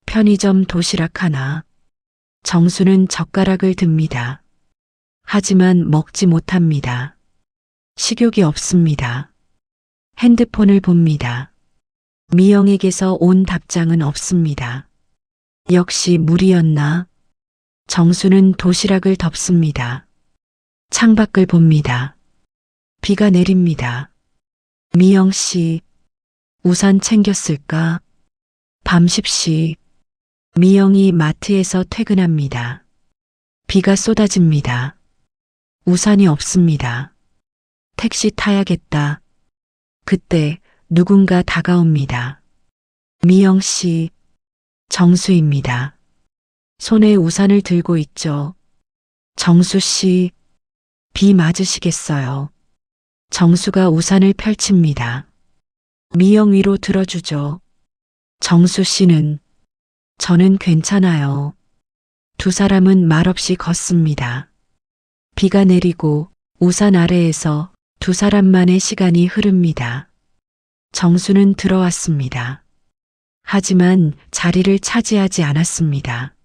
편의점 도시락 하나, 정수는 젓가락을 듭니다. 하지만 먹지 못합니다. 식욕이 없습니다. 핸드폰을 봅니다. 미영에게서 온 답장은 없습니다. 역시 무리였나? 정수는 도시락을 덮습니다. 창밖을 봅니다. 비가 내립니다. 미영 씨, 우산 챙겼을까? 밤 10시, 미영이 마트에서 퇴근합니다. 비가 쏟아집니다. 우산이 없습니다. 택시 타야겠다. 그때 누군가 다가옵니다. 미영 씨, 정수입니다. 손에 우산을 들고 있죠. 정수 씨, 비 맞으시겠어요? 정수가 우산을 펼칩니다. 미영 위로 들어주죠. 정수 씨는 저는 괜찮아요. 두 사람은 말없이 걷습니다. 비가 내리고 우산 아래에서 두 사람만의 시간이 흐릅니다. 정수는 들어왔습니다. 하지만 자리를 차지하지 않았습니다.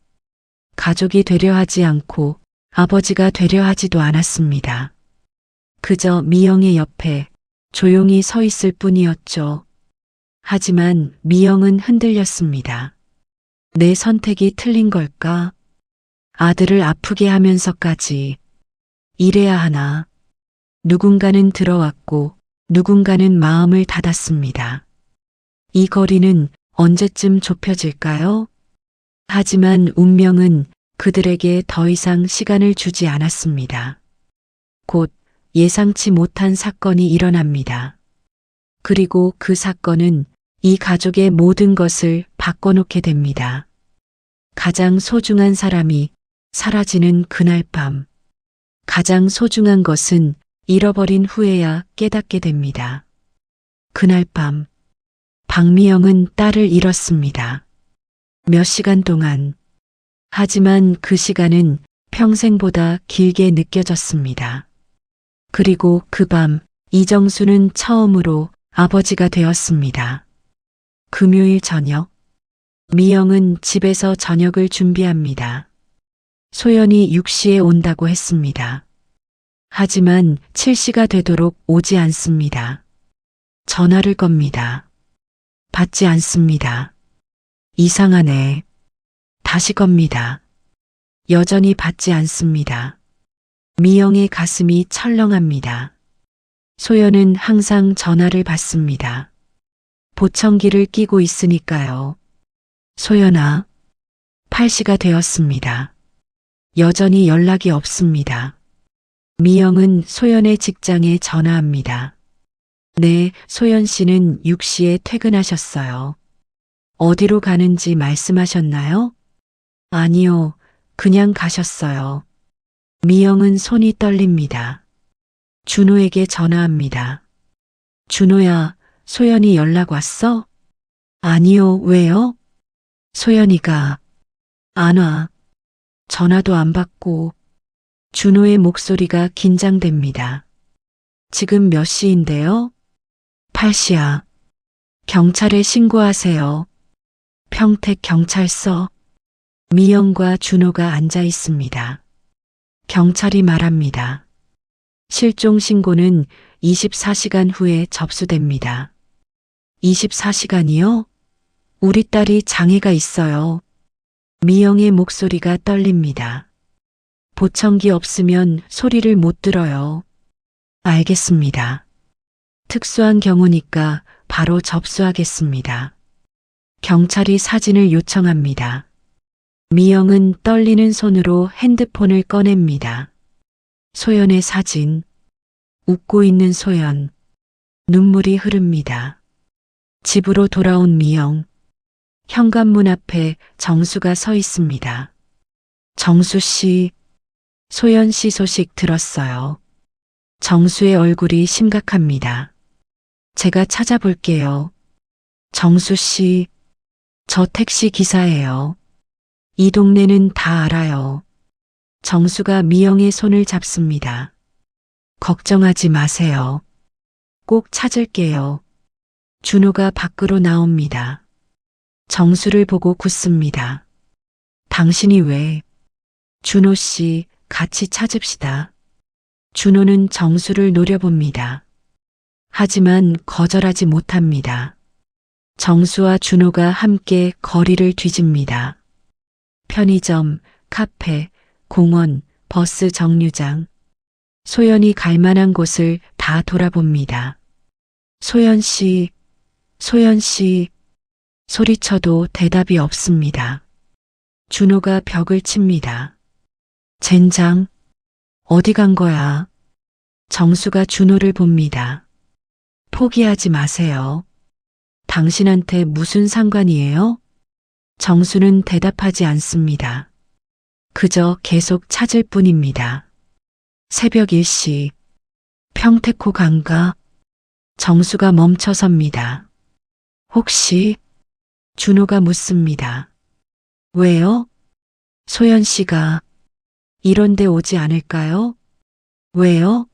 가족이 되려 하지 않고 아버지가 되려 하지도 않았습니다. 그저 미영의 옆에 조용히 서 있을 뿐이었죠. 하지만 미영은 흔들렸습니다. 내 선택이 틀린 걸까? 아들을 아프게 하면서까지 이래야 하나? 누군가는 들어왔고 누군가는 마음을 닫았습니다. 이 거리는 언제쯤 좁혀질까요? 하지만 운명은 그들에게 더 이상 시간을 주지 않았습니다. 곧 예상치 못한 사건이 일어납니다. 그리고 그 사건은 이 가족의 모든 것을 바꿔놓게 됩니다. 가장 소중한 사람이 사라지는 그날 밤, 가장 소중한 것은 잃어버린 후에야 깨닫게 됩니다. 그날 밤, 박미영은 딸을 잃었습니다. 몇 시간 동안. 하지만 그 시간은 평생보다 길게 느껴졌습니다. 그리고 그 밤, 이정수는 처음으로 아버지가 되었습니다. 금요일 저녁, 미영은 집에서 저녁을 준비합니다. 소연이 6시에 온다고 했습니다. 하지만 7시가 되도록 오지 않습니다. 전화를 겁니다. 받지 않습니다. 이상하네. 다시 겁니다. 여전히 받지 않습니다. 미영의 가슴이 철렁합니다. 소연은 항상 전화를 받습니다. 보청기를 끼고 있으니까요. 소연아, 8시가 되었습니다. 여전히 연락이 없습니다. 미영은 소연의 직장에 전화합니다. 네, 소연 씨는 6시에 퇴근하셨어요. 어디로 가는지 말씀하셨나요? 아니요, 그냥 가셨어요. 미영은 손이 떨립니다. 준호에게 전화합니다. 준호야, 소연이 연락 왔어? 아니요, 왜요? 소연이가 안 와. 전화도 안 받고. 준호의 목소리가 긴장됩니다. 지금 몇 시인데요? 8시야. 경찰에 신고하세요. 평택경찰서. 미영과 준호가 앉아 있습니다. 경찰이 말합니다. 실종 신고는 24시간 후에 접수됩니다. 24시간이요? 우리 딸이 장애가 있어요. 미영의 목소리가 떨립니다. 보청기 없으면 소리를 못 들어요. 알겠습니다. 특수한 경우니까 바로 접수하겠습니다. 경찰이 사진을 요청합니다. 미영은 떨리는 손으로 핸드폰을 꺼냅니다. 소연의 사진. 웃고 있는 소연. 눈물이 흐릅니다. 집으로 돌아온 미영. 현관문 앞에 정수가 서 있습니다. 정수 씨, 소연 씨 소식 들었어요. 정수의 얼굴이 심각합니다. 제가 찾아볼게요. 정수 씨, 저 택시 기사예요. 이 동네는 다 알아요. 정수가 미영의 손을 잡습니다. 걱정하지 마세요. 꼭 찾을게요. 준호가 밖으로 나옵니다. 정수를 보고 굳습니다. 당신이 왜? 준호 씨, 같이 찾읍시다. 준호는 정수를 노려봅니다. 하지만 거절하지 못합니다. 정수와 준호가 함께 거리를 뒤집니다. 편의점, 카페, 공원, 버스 정류장. 소연이 갈 만한 곳을 다 돌아봅니다. 소연 씨, 소연 씨. 소리쳐도 대답이 없습니다. 준호가 벽을 칩니다. 젠장, 어디 간 거야? 정수가 준호를 봅니다. 포기하지 마세요. 당신한테 무슨 상관이에요? 정수는 대답하지 않습니다. 그저 계속 찾을 뿐입니다. 새벽 1시. 평택호 강가. 정수가 멈춰섭니다. 혹시? 준호가 묻습니다. 왜요? 소연 씨가 이런 데 오지 않을까요? 왜요?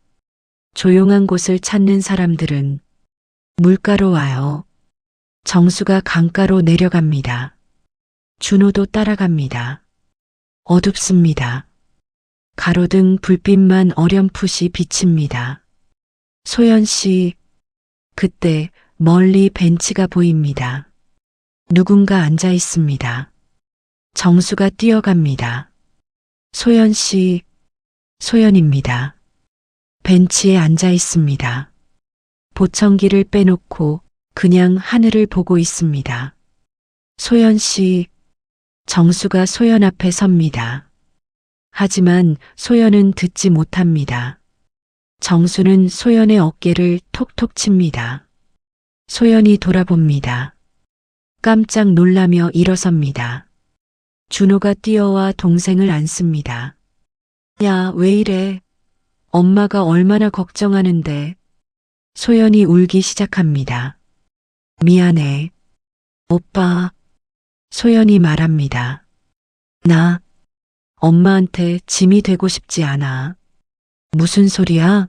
조용한 곳을 찾는 사람들은 물가로 와요. 정수가 강가로 내려갑니다. 준호도 따라갑니다. 어둡습니다. 가로등 불빛만 어렴풋이 비칩니다. 소연 씨, 그때 멀리 벤치가 보입니다. 누군가 앉아 있습니다. 정수가 뛰어갑니다. 소연 씨, 소연입니다. 벤치에 앉아 있습니다. 보청기를 빼놓고 그냥 하늘을 보고 있습니다. 소연 씨, 정수가 소연 앞에 섭니다. 하지만 소연은 듣지 못합니다. 정수는 소연의 어깨를 톡톡 칩니다. 소연이 돌아봅니다. 깜짝 놀라며 일어섭니다. 준호가 뛰어와 동생을 안습니다. 야, 왜 이래? 엄마가 얼마나 걱정하는데. 소연이 울기 시작합니다. 미안해. 오빠. 소연이 말합니다. 나 엄마한테 짐이 되고 싶지 않아. 무슨 소리야?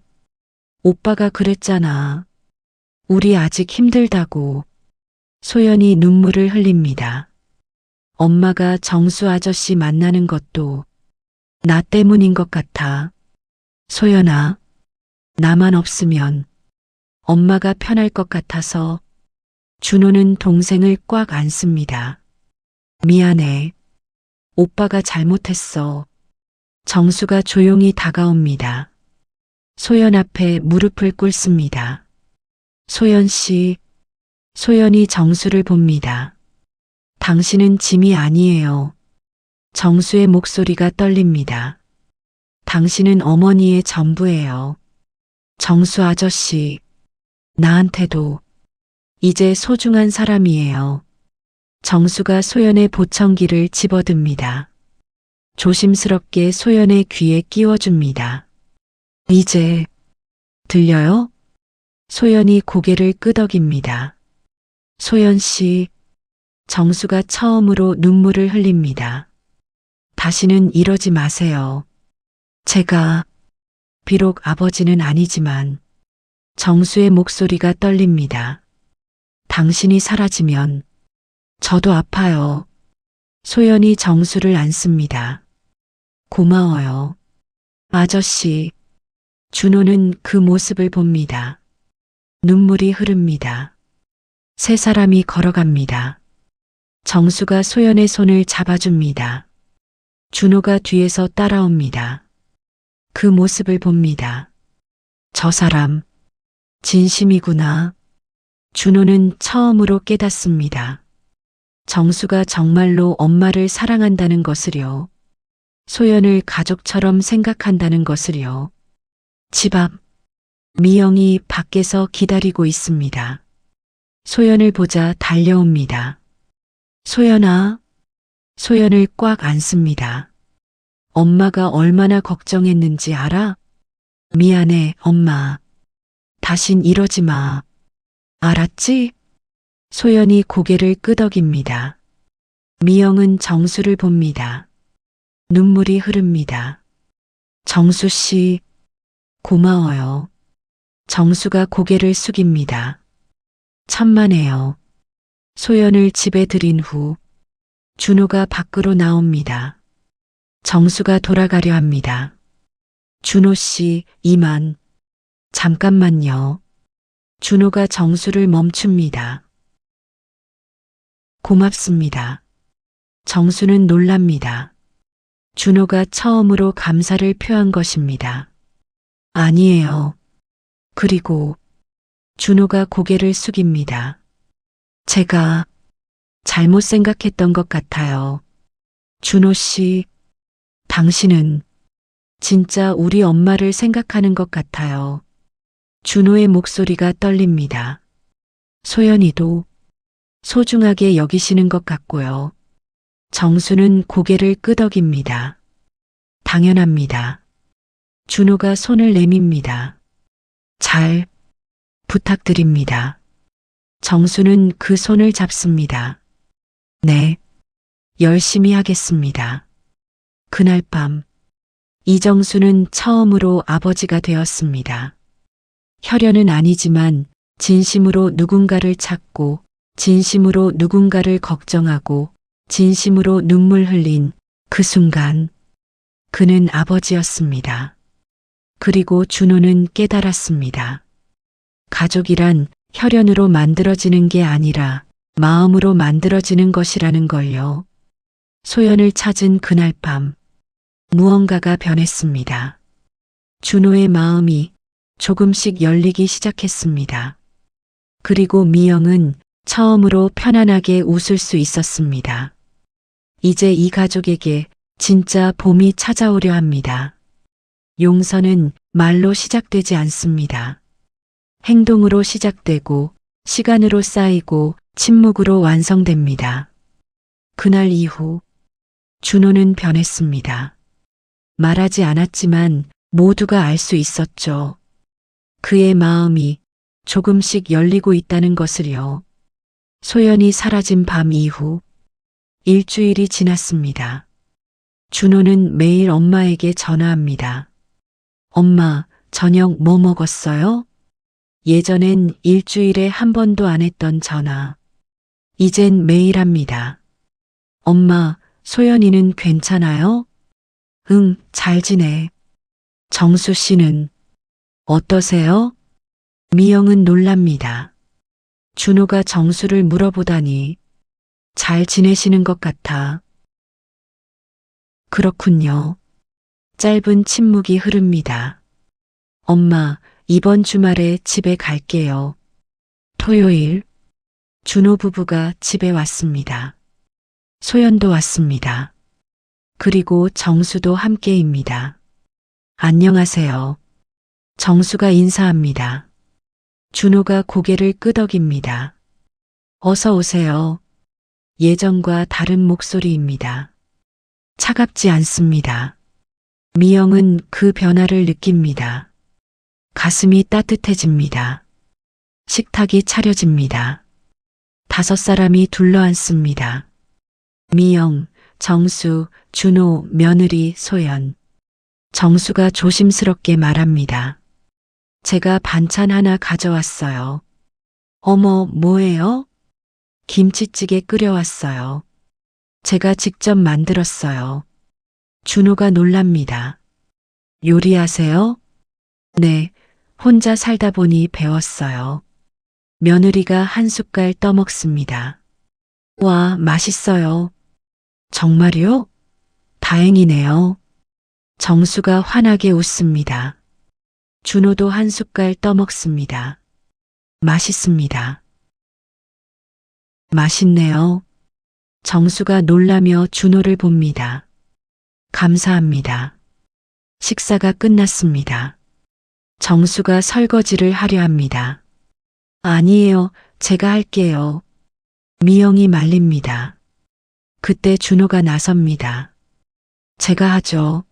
오빠가 그랬잖아. 우리 아직 힘들다고. 소연이 눈물을 흘립니다. 엄마가 정수 아저씨 만나는 것도 나 때문인 것 같아. 소연아, 나만 없으면 엄마가 편할 것 같아서. 준호는 동생을 꽉 안습니다. 미안해. 오빠가 잘못했어. 정수가 조용히 다가옵니다. 소연 앞에 무릎을 꿇습니다. 소연 씨. 소연이 정수를 봅니다. 당신은 짐이 아니에요. 정수의 목소리가 떨립니다. 당신은 어머니의 전부예요. 정수 아저씨, 나한테도 이제 소중한 사람이에요. 정수가 소연의 보청기를 집어듭니다. 조심스럽게 소연의 귀에 끼워줍니다. 이제 들려요? 소연이 고개를 끄덕입니다. 소연 씨, 정수가 처음으로 눈물을 흘립니다. 다시는 이러지 마세요. 제가 비록 아버지는 아니지만 정수의 목소리가 떨립니다. 당신이 사라지면 저도 아파요. 소연이 정수를 안습니다. 고마워요. 아저씨. 준호는 그 모습을 봅니다. 눈물이 흐릅니다. 세 사람이 걸어갑니다. 정수가 소연의 손을 잡아줍니다. 준호가 뒤에서 따라옵니다. 그 모습을 봅니다. 저 사람, 진심이구나. 준호는 처음으로 깨닫습니다. 정수가 정말로 엄마를 사랑한다는 것을요. 소연을 가족처럼 생각한다는 것을요. 집 앞, 미영이 밖에서 기다리고 있습니다. 소연을 보자 달려옵니다. 소연아. 소연을 꽉 안습니다. 엄마가 얼마나 걱정했는지 알아? 미안해, 엄마. 다신 이러지 마. 알았지? 소연이 고개를 끄덕입니다. 미영은 정수를 봅니다. 눈물이 흐릅니다. 정수 씨, 고마워요. 정수가 고개를 숙입니다. 천만에요. 소연을 집에 들인 후 준호가 밖으로 나옵니다. 정수가 돌아가려 합니다. 준호 씨, 이만. 잠깐만요. 준호가 정수를 멈춥니다. 고맙습니다. 정수는 놀랍니다. 준호가 처음으로 감사를 표한 것입니다. 아니에요. 그리고 준호가 고개를 숙입니다. 제가 잘못 생각했던 것 같아요. 준호 씨, 당신은 진짜 우리 엄마를 생각하는 것 같아요. 준호의 목소리가 떨립니다. 소연이도 소중하게 여기시는 것 같고요. 정수는 고개를 끄덕입니다. 당연합니다. 준호가 손을 내밉니다. 잘 부탁드립니다. 정수는 그 손을 잡습니다. 네, 열심히 하겠습니다. 그날 밤, 이정수는 처음으로 아버지가 되었습니다. 혈연은 아니지만 진심으로 누군가를 찾고 진심으로 누군가를 걱정하고 진심으로 눈물 흘린 그 순간 그는 아버지였습니다. 그리고 준호는 깨달았습니다. 가족이란 혈연으로 만들어지는 게 아니라 마음으로 만들어지는 것이라는 걸요. 소연을 찾은 그날 밤 무언가가 변했습니다. 준호의 마음이 조금씩 열리기 시작했습니다. 그리고 미영은 처음으로 편안하게 웃을 수 있었습니다. 이제 이 가족에게 진짜 봄이 찾아오려 합니다. 용서는 말로 시작되지 않습니다. 행동으로 시작되고 시간으로 쌓이고 침묵으로 완성됩니다. 그날 이후 준호는 변했습니다. 말하지 않았지만 모두가 알 수 있었죠. 그의 마음이 조금씩 열리고 있다는 것을요. 소연이 사라진 밤 이후 일주일이 지났습니다. 준호는 매일 엄마에게 전화합니다. 엄마, 저녁 뭐 먹었어요? 예전엔 일주일에 한 번도 안 했던 전화. 이젠 매일 합니다. 엄마, 소연이는 괜찮아요? 응, 잘 지내. 정수 씨는 어떠세요? 미영은 놀랍니다. 준호가 정수를 물어보다니 잘 지내시는 것 같아. 그렇군요. 짧은 침묵이 흐릅니다. 엄마, 이번 주말에 집에 갈게요. 토요일, 준호 부부가 집에 왔습니다. 소연도 왔습니다. 그리고 정수도 함께입니다. 안녕하세요. 정수가 인사합니다. 준호가 고개를 끄덕입니다. 어서 오세요. 예전과 다른 목소리입니다. 차갑지 않습니다. 미영은 그 변화를 느낍니다. 가슴이 따뜻해집니다. 식탁이 차려집니다. 5사람이 둘러앉습니다. 미영, 정수, 준호, 며느리, 소연. 정수가 조심스럽게 말합니다. 제가 반찬 하나 가져왔어요. 어머, 뭐예요? 김치찌개 끓여왔어요. 제가 직접 만들었어요. 준호가 놀랍니다. 요리하세요? 네, 혼자 살다 보니 배웠어요. 며느리가 한 숟갈 떠먹습니다. 와, 맛있어요. 정말요? 다행이네요. 정수가 환하게 웃습니다. 준호도 한 숟갈 떠먹습니다. 맛있습니다. 맛있네요. 정수가 놀라며 준호를 봅니다. 감사합니다. 식사가 끝났습니다. 정수가 설거지를 하려 합니다. 아니에요, 제가 할게요. 미영이 말립니다. 그때 준호가 나섭니다. 제가 하죠.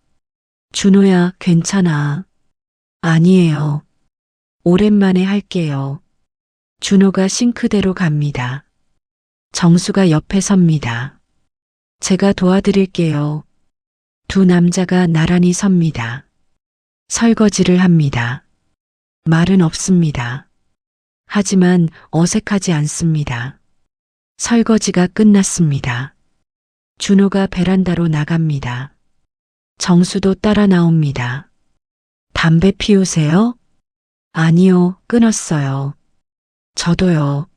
준호야, 괜찮아. 아니에요. 오랜만에 할게요. 준호가 싱크대로 갑니다. 정수가 옆에 섭니다. 제가 도와드릴게요. 두 남자가 나란히 섭니다. 설거지를 합니다. 말은 없습니다. 하지만 어색하지 않습니다. 설거지가 끝났습니다. 준호가 베란다로 나갑니다. 정수도 따라 나옵니다. 담배 피우세요? 아니요, 끊었어요. 저도요.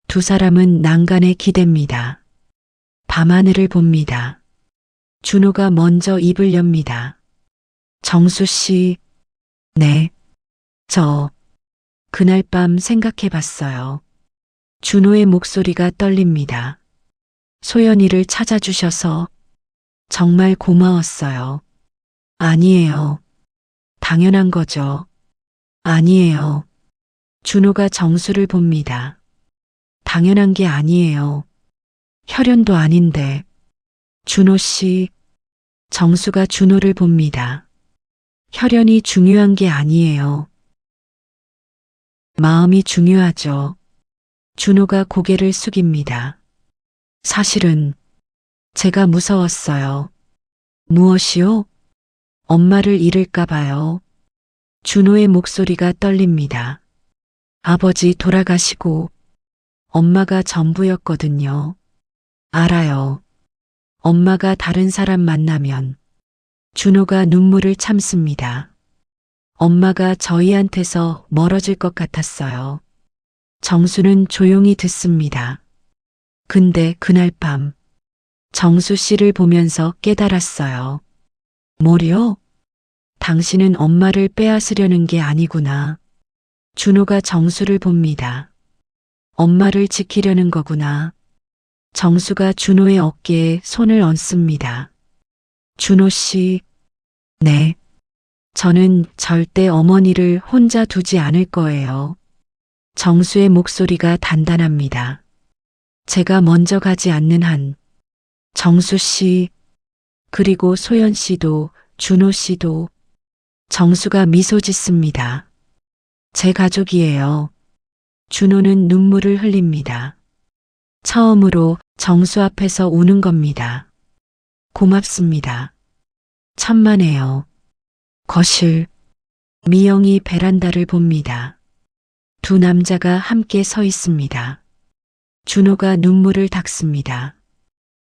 두 사람은 난간에 기댑니다. 밤하늘을 봅니다. 준호가 먼저 입을 엽니다. 정수 씨, 네, 저, 그날 밤 생각해 봤어요. 준호의 목소리가 떨립니다. 소연이를 찾아주셔서 정말 고마웠어요. 아니에요. 당연한 거죠. 아니에요. 준호가 정수를 봅니다. 당연한 게 아니에요. 혈연도 아닌데. 준호 씨, 정수가 준호를 봅니다. 혈연이 중요한 게 아니에요. 마음이 중요하죠. 준호가 고개를 숙입니다. 사실은 제가 무서웠어요. 무엇이요? 엄마를 잃을까 봐요. 준호의 목소리가 떨립니다. 아버지 돌아가시고 엄마가 전부였거든요. 알아요. 엄마가 다른 사람 만나면 준호가 눈물을 참습니다. 엄마가 저희한테서 멀어질 것 같았어요. 정수는 조용히 듣습니다. 근데 그날 밤 정수 씨를 보면서 깨달았어요. 뭐요? 당신은 엄마를 빼앗으려는 게 아니구나. 준호가 정수를 봅니다. 엄마를 지키려는 거구나. 정수가 준호의 어깨에 손을 얹습니다. 준호 씨, 네. 저는 절대 어머니를 혼자 두지 않을 거예요. 정수의 목소리가 단단합니다. 제가 먼저 가지 않는 한, 정수 씨, 그리고 소연 씨도, 준호 씨도, 정수가 미소 짓습니다. 제 가족이에요. 준호는 눈물을 흘립니다. 처음으로 정수 앞에서 우는 겁니다. 고맙습니다. 천만에요. 거실, 미영이 베란다를 봅니다. 두 남자가 함께 서 있습니다. 준호가 눈물을 닦습니다.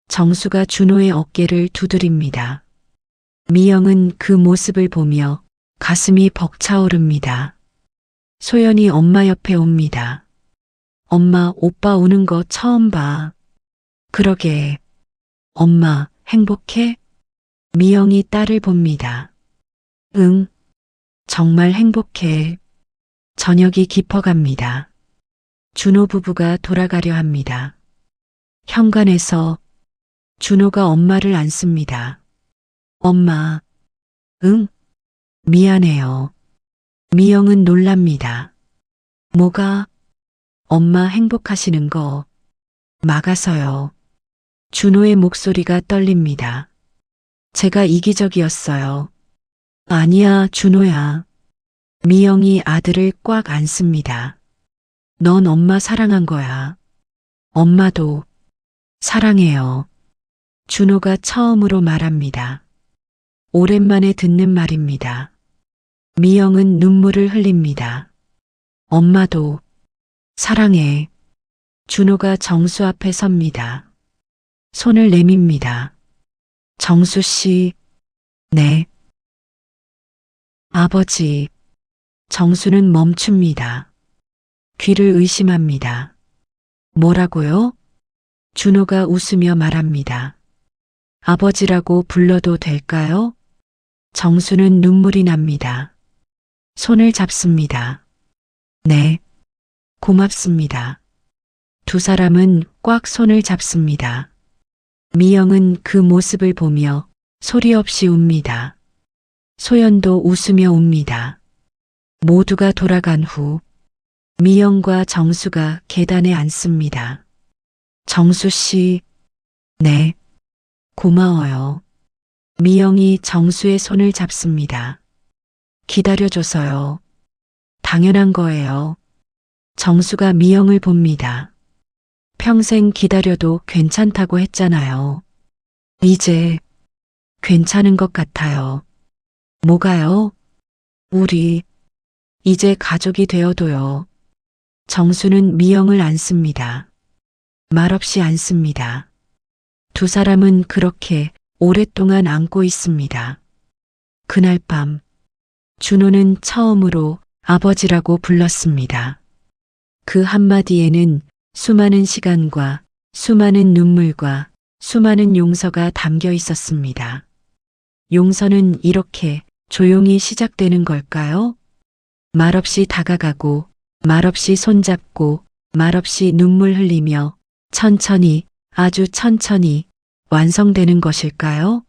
정수가 준호의 어깨를 두드립니다. 미영은 그 모습을 보며 가슴이 벅차오릅니다. 소연이 엄마 옆에 옵니다. 엄마, 오빠 우는 거 처음 봐. 그러게. 엄마, 행복해? 미영이 딸을 봅니다. 응, 정말 행복해. 저녁이 깊어갑니다. 준호 부부가 돌아가려 합니다. 현관에서 준호가 엄마를 안습니다. 엄마, 응? 미안해요. 미영은 놀랍니다. 뭐가? 엄마 행복하시는 거 막아서요. 준호의 목소리가 떨립니다. 제가 이기적이었어요. 아니야, 준호야. 미영이 아들을 꽉 안습니다. 넌 엄마 사랑한 거야. 엄마도 사랑해요. 준호가 처음으로 말합니다. 오랜만에 듣는 말입니다. 미영은 눈물을 흘립니다. 엄마도 사랑해. 준호가 정수 앞에 섭니다. 손을 내밉니다. 정수 씨, 네. 아버지. 정수는 멈춥니다. 귀를 의심합니다. 뭐라고요? 준호가 웃으며 말합니다. 아버지라고 불러도 될까요? 정수는 눈물이 납니다. 손을 잡습니다. 네. 고맙습니다. 두 사람은 꽉 손을 잡습니다. 미영은 그 모습을 보며 소리 없이 웁니다. 소연도 웃으며 웁니다. 모두가 돌아간 후 미영과 정수가 계단에 앉습니다. 정수 씨, 네. 고마워요. 미영이 정수의 손을 잡습니다. 기다려줘서요. 당연한 거예요. 정수가 미영을 봅니다. 평생 기다려도 괜찮다고 했잖아요. 이제 괜찮은 것 같아요. 뭐가요? 우리 이제 가족이 되어도요. 정수는 미영을 안습니다. 말없이 안습니다. 두 사람은 그렇게 오랫동안 안고 있습니다. 그날 밤 준호는 처음으로 아버지라고 불렀습니다. 그 한마디에는 수많은 시간과 수많은 눈물과 수많은 용서가 담겨 있었습니다. 용서는 이렇게 조용히 시작되는 걸까요? 말없이 다가가고, 말없이 손잡고, 말없이 눈물 흘리며 천천히, 아주 천천히 완성되는 것일까요?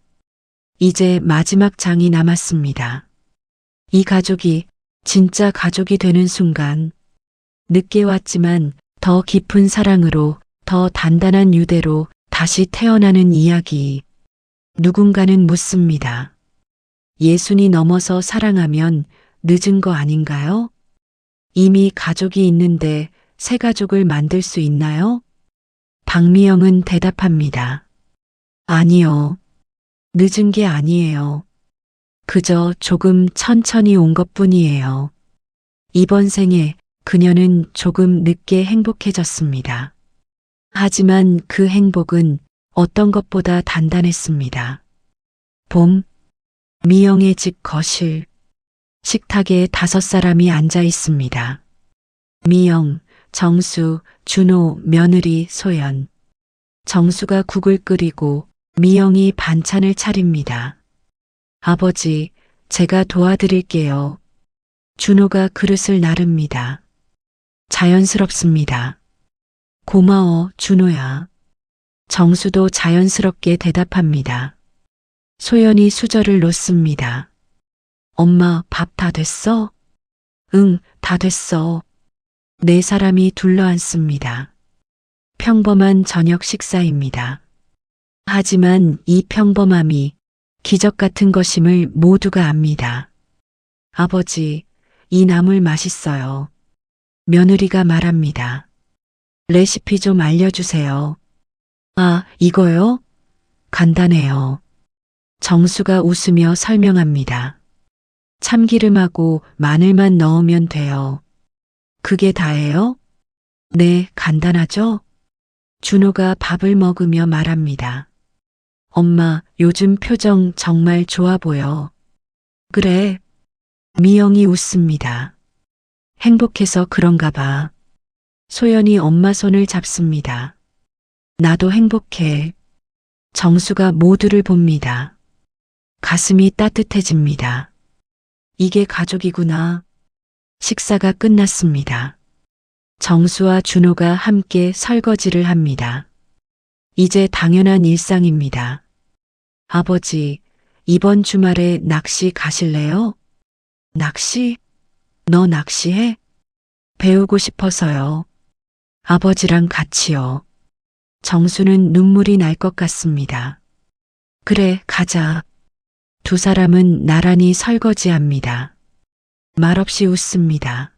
이제 마지막 장이 남았습니다. 이 가족이 진짜 가족이 되는 순간, 늦게 왔지만 더 깊은 사랑으로, 더 단단한 유대로 다시 태어나는 이야기. 누군가는 묻습니다. 예순이 넘어서 사랑하면 늦은 거 아닌가요? 이미 가족이 있는데 새 가족을 만들 수 있나요? 박미영은 대답합니다. 아니요. 늦은 게 아니에요. 그저 조금 천천히 온 것뿐이에요. 이번 생에 그녀는 조금 늦게 행복해졌습니다. 하지만 그 행복은 어떤 것보다 단단했습니다. 봄, 미영의 집 거실, 식탁에 5사람이 앉아 있습니다. 미영, 정수, 준호, 며느리, 소연. 정수가 국을 끓이고 미영이 반찬을 차립니다. 아버지, 제가 도와드릴게요. 준호가 그릇을 나릅니다. 자연스럽습니다. 고마워, 준호야. 정수도 자연스럽게 대답합니다. 소연이 수저를 놓습니다. 엄마, 밥 다 됐어? 응, 다 됐어. 4사람이 둘러앉습니다. 평범한 저녁 식사입니다. 하지만 이 평범함이 기적 같은 것임을 모두가 압니다. 아버지, 이 나물 맛있어요. 며느리가 말합니다. 레시피 좀 알려주세요. 아, 이거요? 간단해요. 정수가 웃으며 설명합니다. 참기름하고 마늘만 넣으면 돼요. 그게 다예요? 네, 간단하죠? 준호가 밥을 먹으며 말합니다. 엄마, 요즘 표정 정말 좋아 보여. 그래. 미영이 웃습니다. 행복해서 그런가 봐. 소연이 엄마 손을 잡습니다. 나도 행복해. 정수가 모두를 봅니다. 가슴이 따뜻해집니다. 이게 가족이구나. 식사가 끝났습니다. 정수와 준호가 함께 설거지를 합니다. 이제 당연한 일상입니다. 아버지, 이번 주말에 낚시 가실래요? 낚시? 너 낚시해? 배우고 싶어서요. 아버지랑 같이요. 정수는 눈물이 날 것 같습니다. 그래, 가자. 2사람은 나란히 설거지합니다. 말없이 웃습니다.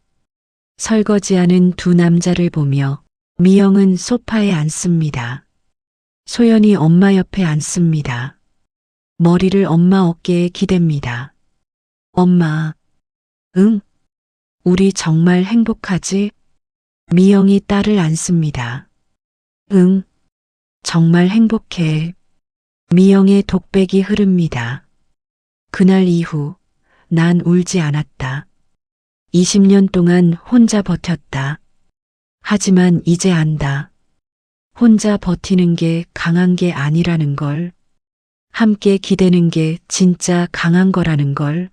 설거지하는 2남자를 보며 미영은 소파에 앉습니다. 소연이 엄마 옆에 앉습니다. 머리를 엄마 어깨에 기댑니다. 엄마, 응? 우리 정말 행복하지? 미영이 딸을 안습니다. 응, 정말 행복해. 미영의 독백이 흐릅니다. 그날 이후 난 울지 않았다. 20년 동안 혼자 버텼다. 하지만 이제 안다. 혼자 버티는 게 강한 게 아니라는 걸. 함께 기대는 게 진짜 강한 거라는 걸.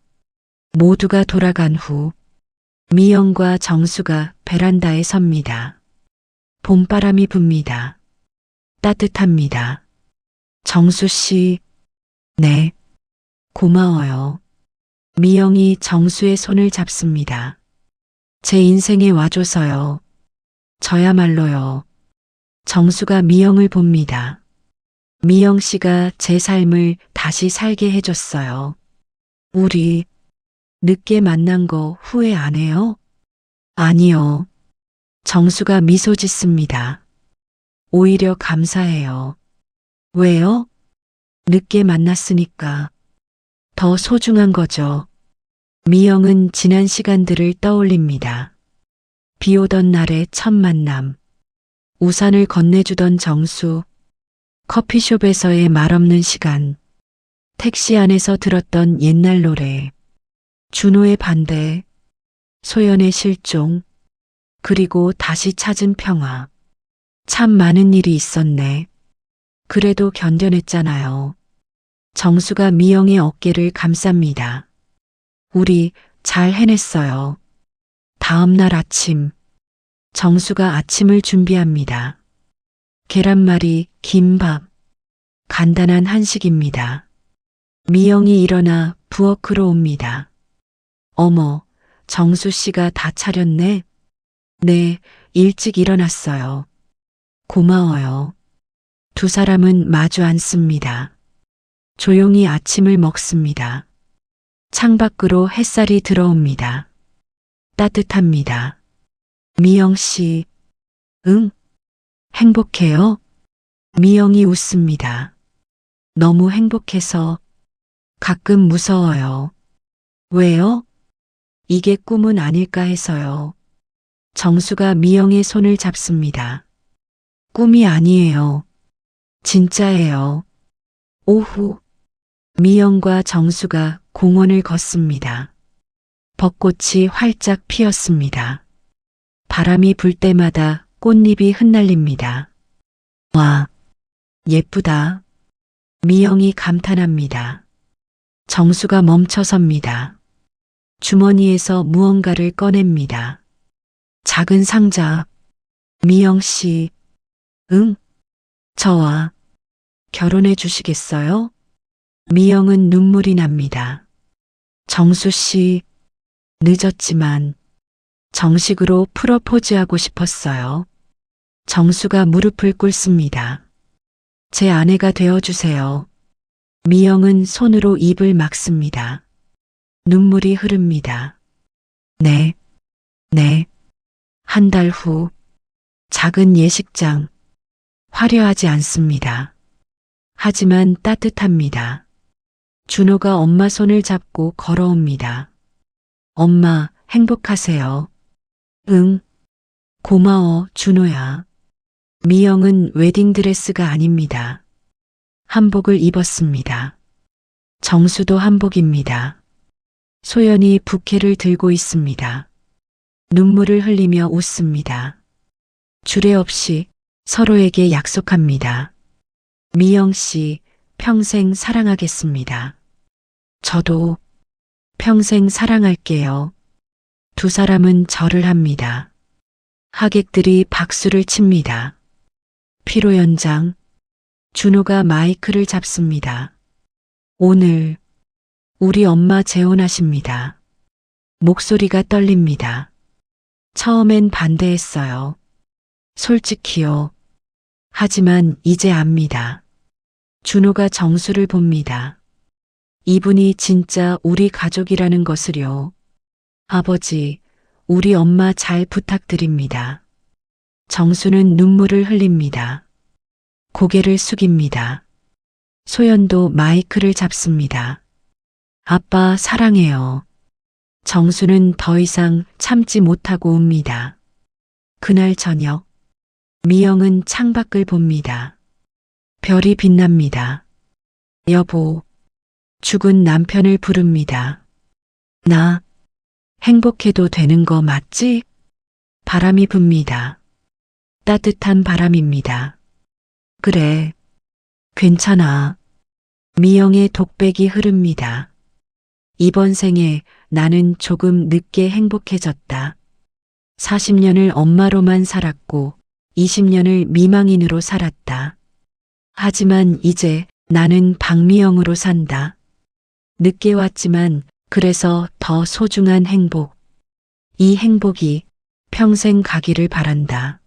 모두가 돌아간 후 미영과 정수가 베란다에 섭니다. 봄바람이 붑니다. 따뜻합니다. 정수 씨, 네, 고마워요. 미영이 정수의 손을 잡습니다. 제 인생에 와줘서요. 저야말로요. 정수가 미영을 봅니다. 미영 씨가 제 삶을 다시 살게 해줬어요. 우리 늦게 만난 거 후회 안 해요? 아니요. 정수가 미소 짓습니다. 오히려 감사해요. 왜요? 늦게 만났으니까 더 소중한 거죠. 미영은 지난 시간들을 떠올립니다. 비 오던 날의 첫 만남, 우산을 건네주던 정수, 커피숍에서의 말없는 시간, 택시 안에서 들었던 옛날 노래, 준호의 반대, 소연의 실종, 그리고 다시 찾은 평화. 참 많은 일이 있었네. 그래도 견뎌냈잖아요. 정수가 미영의 어깨를 감쌉니다. 우리 잘 해냈어요. 다음 날 아침, 정수가 아침을 준비합니다. 계란말이, 김밥, 간단한 한식입니다. 미영이 일어나 부엌으로 옵니다. 어머, 정수 씨가 다 차렸네? 네, 일찍 일어났어요. 고마워요. 두 사람은 마주 앉습니다. 조용히 아침을 먹습니다. 창밖으로 햇살이 들어옵니다. 따뜻합니다. 미영 씨, 응? 행복해요? 미영이 웃습니다. 너무 행복해서 가끔 무서워요. 왜요? 이게 꿈은 아닐까 해서요. 정수가 미영의 손을 잡습니다. 꿈이 아니에요. 진짜예요. 오후, 미영과 정수가 공원을 걷습니다. 벚꽃이 활짝 피었습니다. 바람이 불 때마다 꽃잎이 흩날립니다. 와, 예쁘다. 미영이 감탄합니다. 정수가 멈춰섭니다. 주머니에서 무언가를 꺼냅니다. 작은 상자. 미영 씨, 응? 저와 결혼해 주시겠어요? 미영은 눈물이 납니다. 정수 씨, 늦었지만 정식으로 프로포즈하고 싶었어요. 정수가 무릎을 꿇습니다. 제 아내가 되어주세요. 미영은 손으로 입을 막습니다. 눈물이 흐릅니다. 네, 네. 한 달 후, 작은 예식장. 화려하지 않습니다. 하지만 따뜻합니다. 준호가 엄마 손을 잡고 걸어옵니다. 엄마, 행복하세요. 응. 고마워, 준호야. 미영은 웨딩드레스가 아닙니다. 한복을 입었습니다. 정수도 한복입니다. 소연이 부케를 들고 있습니다. 눈물을 흘리며 웃습니다. 주례 없이 서로에게 약속합니다. 미영 씨, 평생 사랑하겠습니다. 저도 평생 사랑할게요. 두 사람은 절을 합니다. 하객들이 박수를 칩니다. 피로 연장, 준호가 마이크를 잡습니다. 오늘 우리 엄마 재혼하십니다. 목소리가 떨립니다. 처음엔 반대했어요. 솔직히요. 하지만 이제 압니다. 준호가 정수를 봅니다. 이분이 진짜 우리 가족이라는 것을요. 아버지, 우리 엄마 잘 부탁드립니다. 정수는 눈물을 흘립니다. 고개를 숙입니다. 소연도 마이크를 잡습니다. 아빠 사랑해요. 정수는 더 이상 참지 못하고 웁니다. 그날 저녁, 미영은 창밖을 봅니다. 별이 빛납니다. 여보, 죽은 남편을 부릅니다. 나 행복해도 되는 거 맞지? 바람이 붑니다. 따뜻한 바람입니다. 그래, 괜찮아. 미영의 독백이 흐릅니다. 이번 생에 나는 조금 늦게 행복해졌다. 40년을 엄마로만 살았고 20년을 미망인으로 살았다. 하지만 이제 나는 박미영으로 산다. 늦게 왔지만 그래서 더 소중한 행복. 이 행복이 평생 가기를 바란다.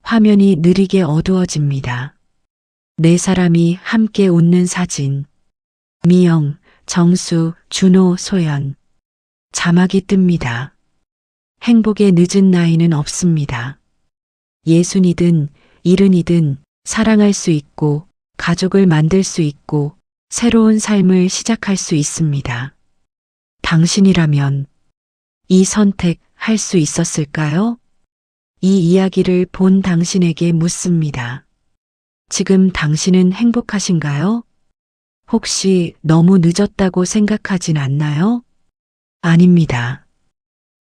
화면이 느리게 어두워집니다. 네 사람이 함께 웃는 사진. 미영, 정수, 준호, 소연. 자막이 뜹니다. 행복의 늦은 나이는 없습니다. 60이든 70이든 사랑할 수 있고 가족을 만들 수 있고 새로운 삶을 시작할 수 있습니다. 당신이라면 이 선택 할 수 있었을까요? 이 이야기를 본 당신에게 묻습니다. 지금 당신은 행복하신가요? 혹시 너무 늦었다고 생각하진 않나요? 아닙니다.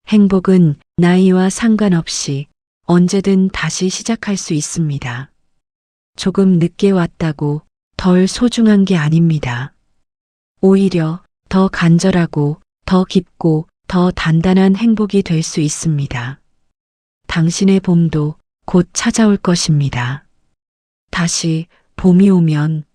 행복은 나이와 상관없이 언제든 다시 시작할 수 있습니다. 조금 늦게 왔다고 덜 소중한 게 아닙니다. 오히려 더 간절하고 더 깊고 더 단단한 행복이 될 수 있습니다. 당신의 봄도 곧 찾아올 것입니다. 다시 봄이 오면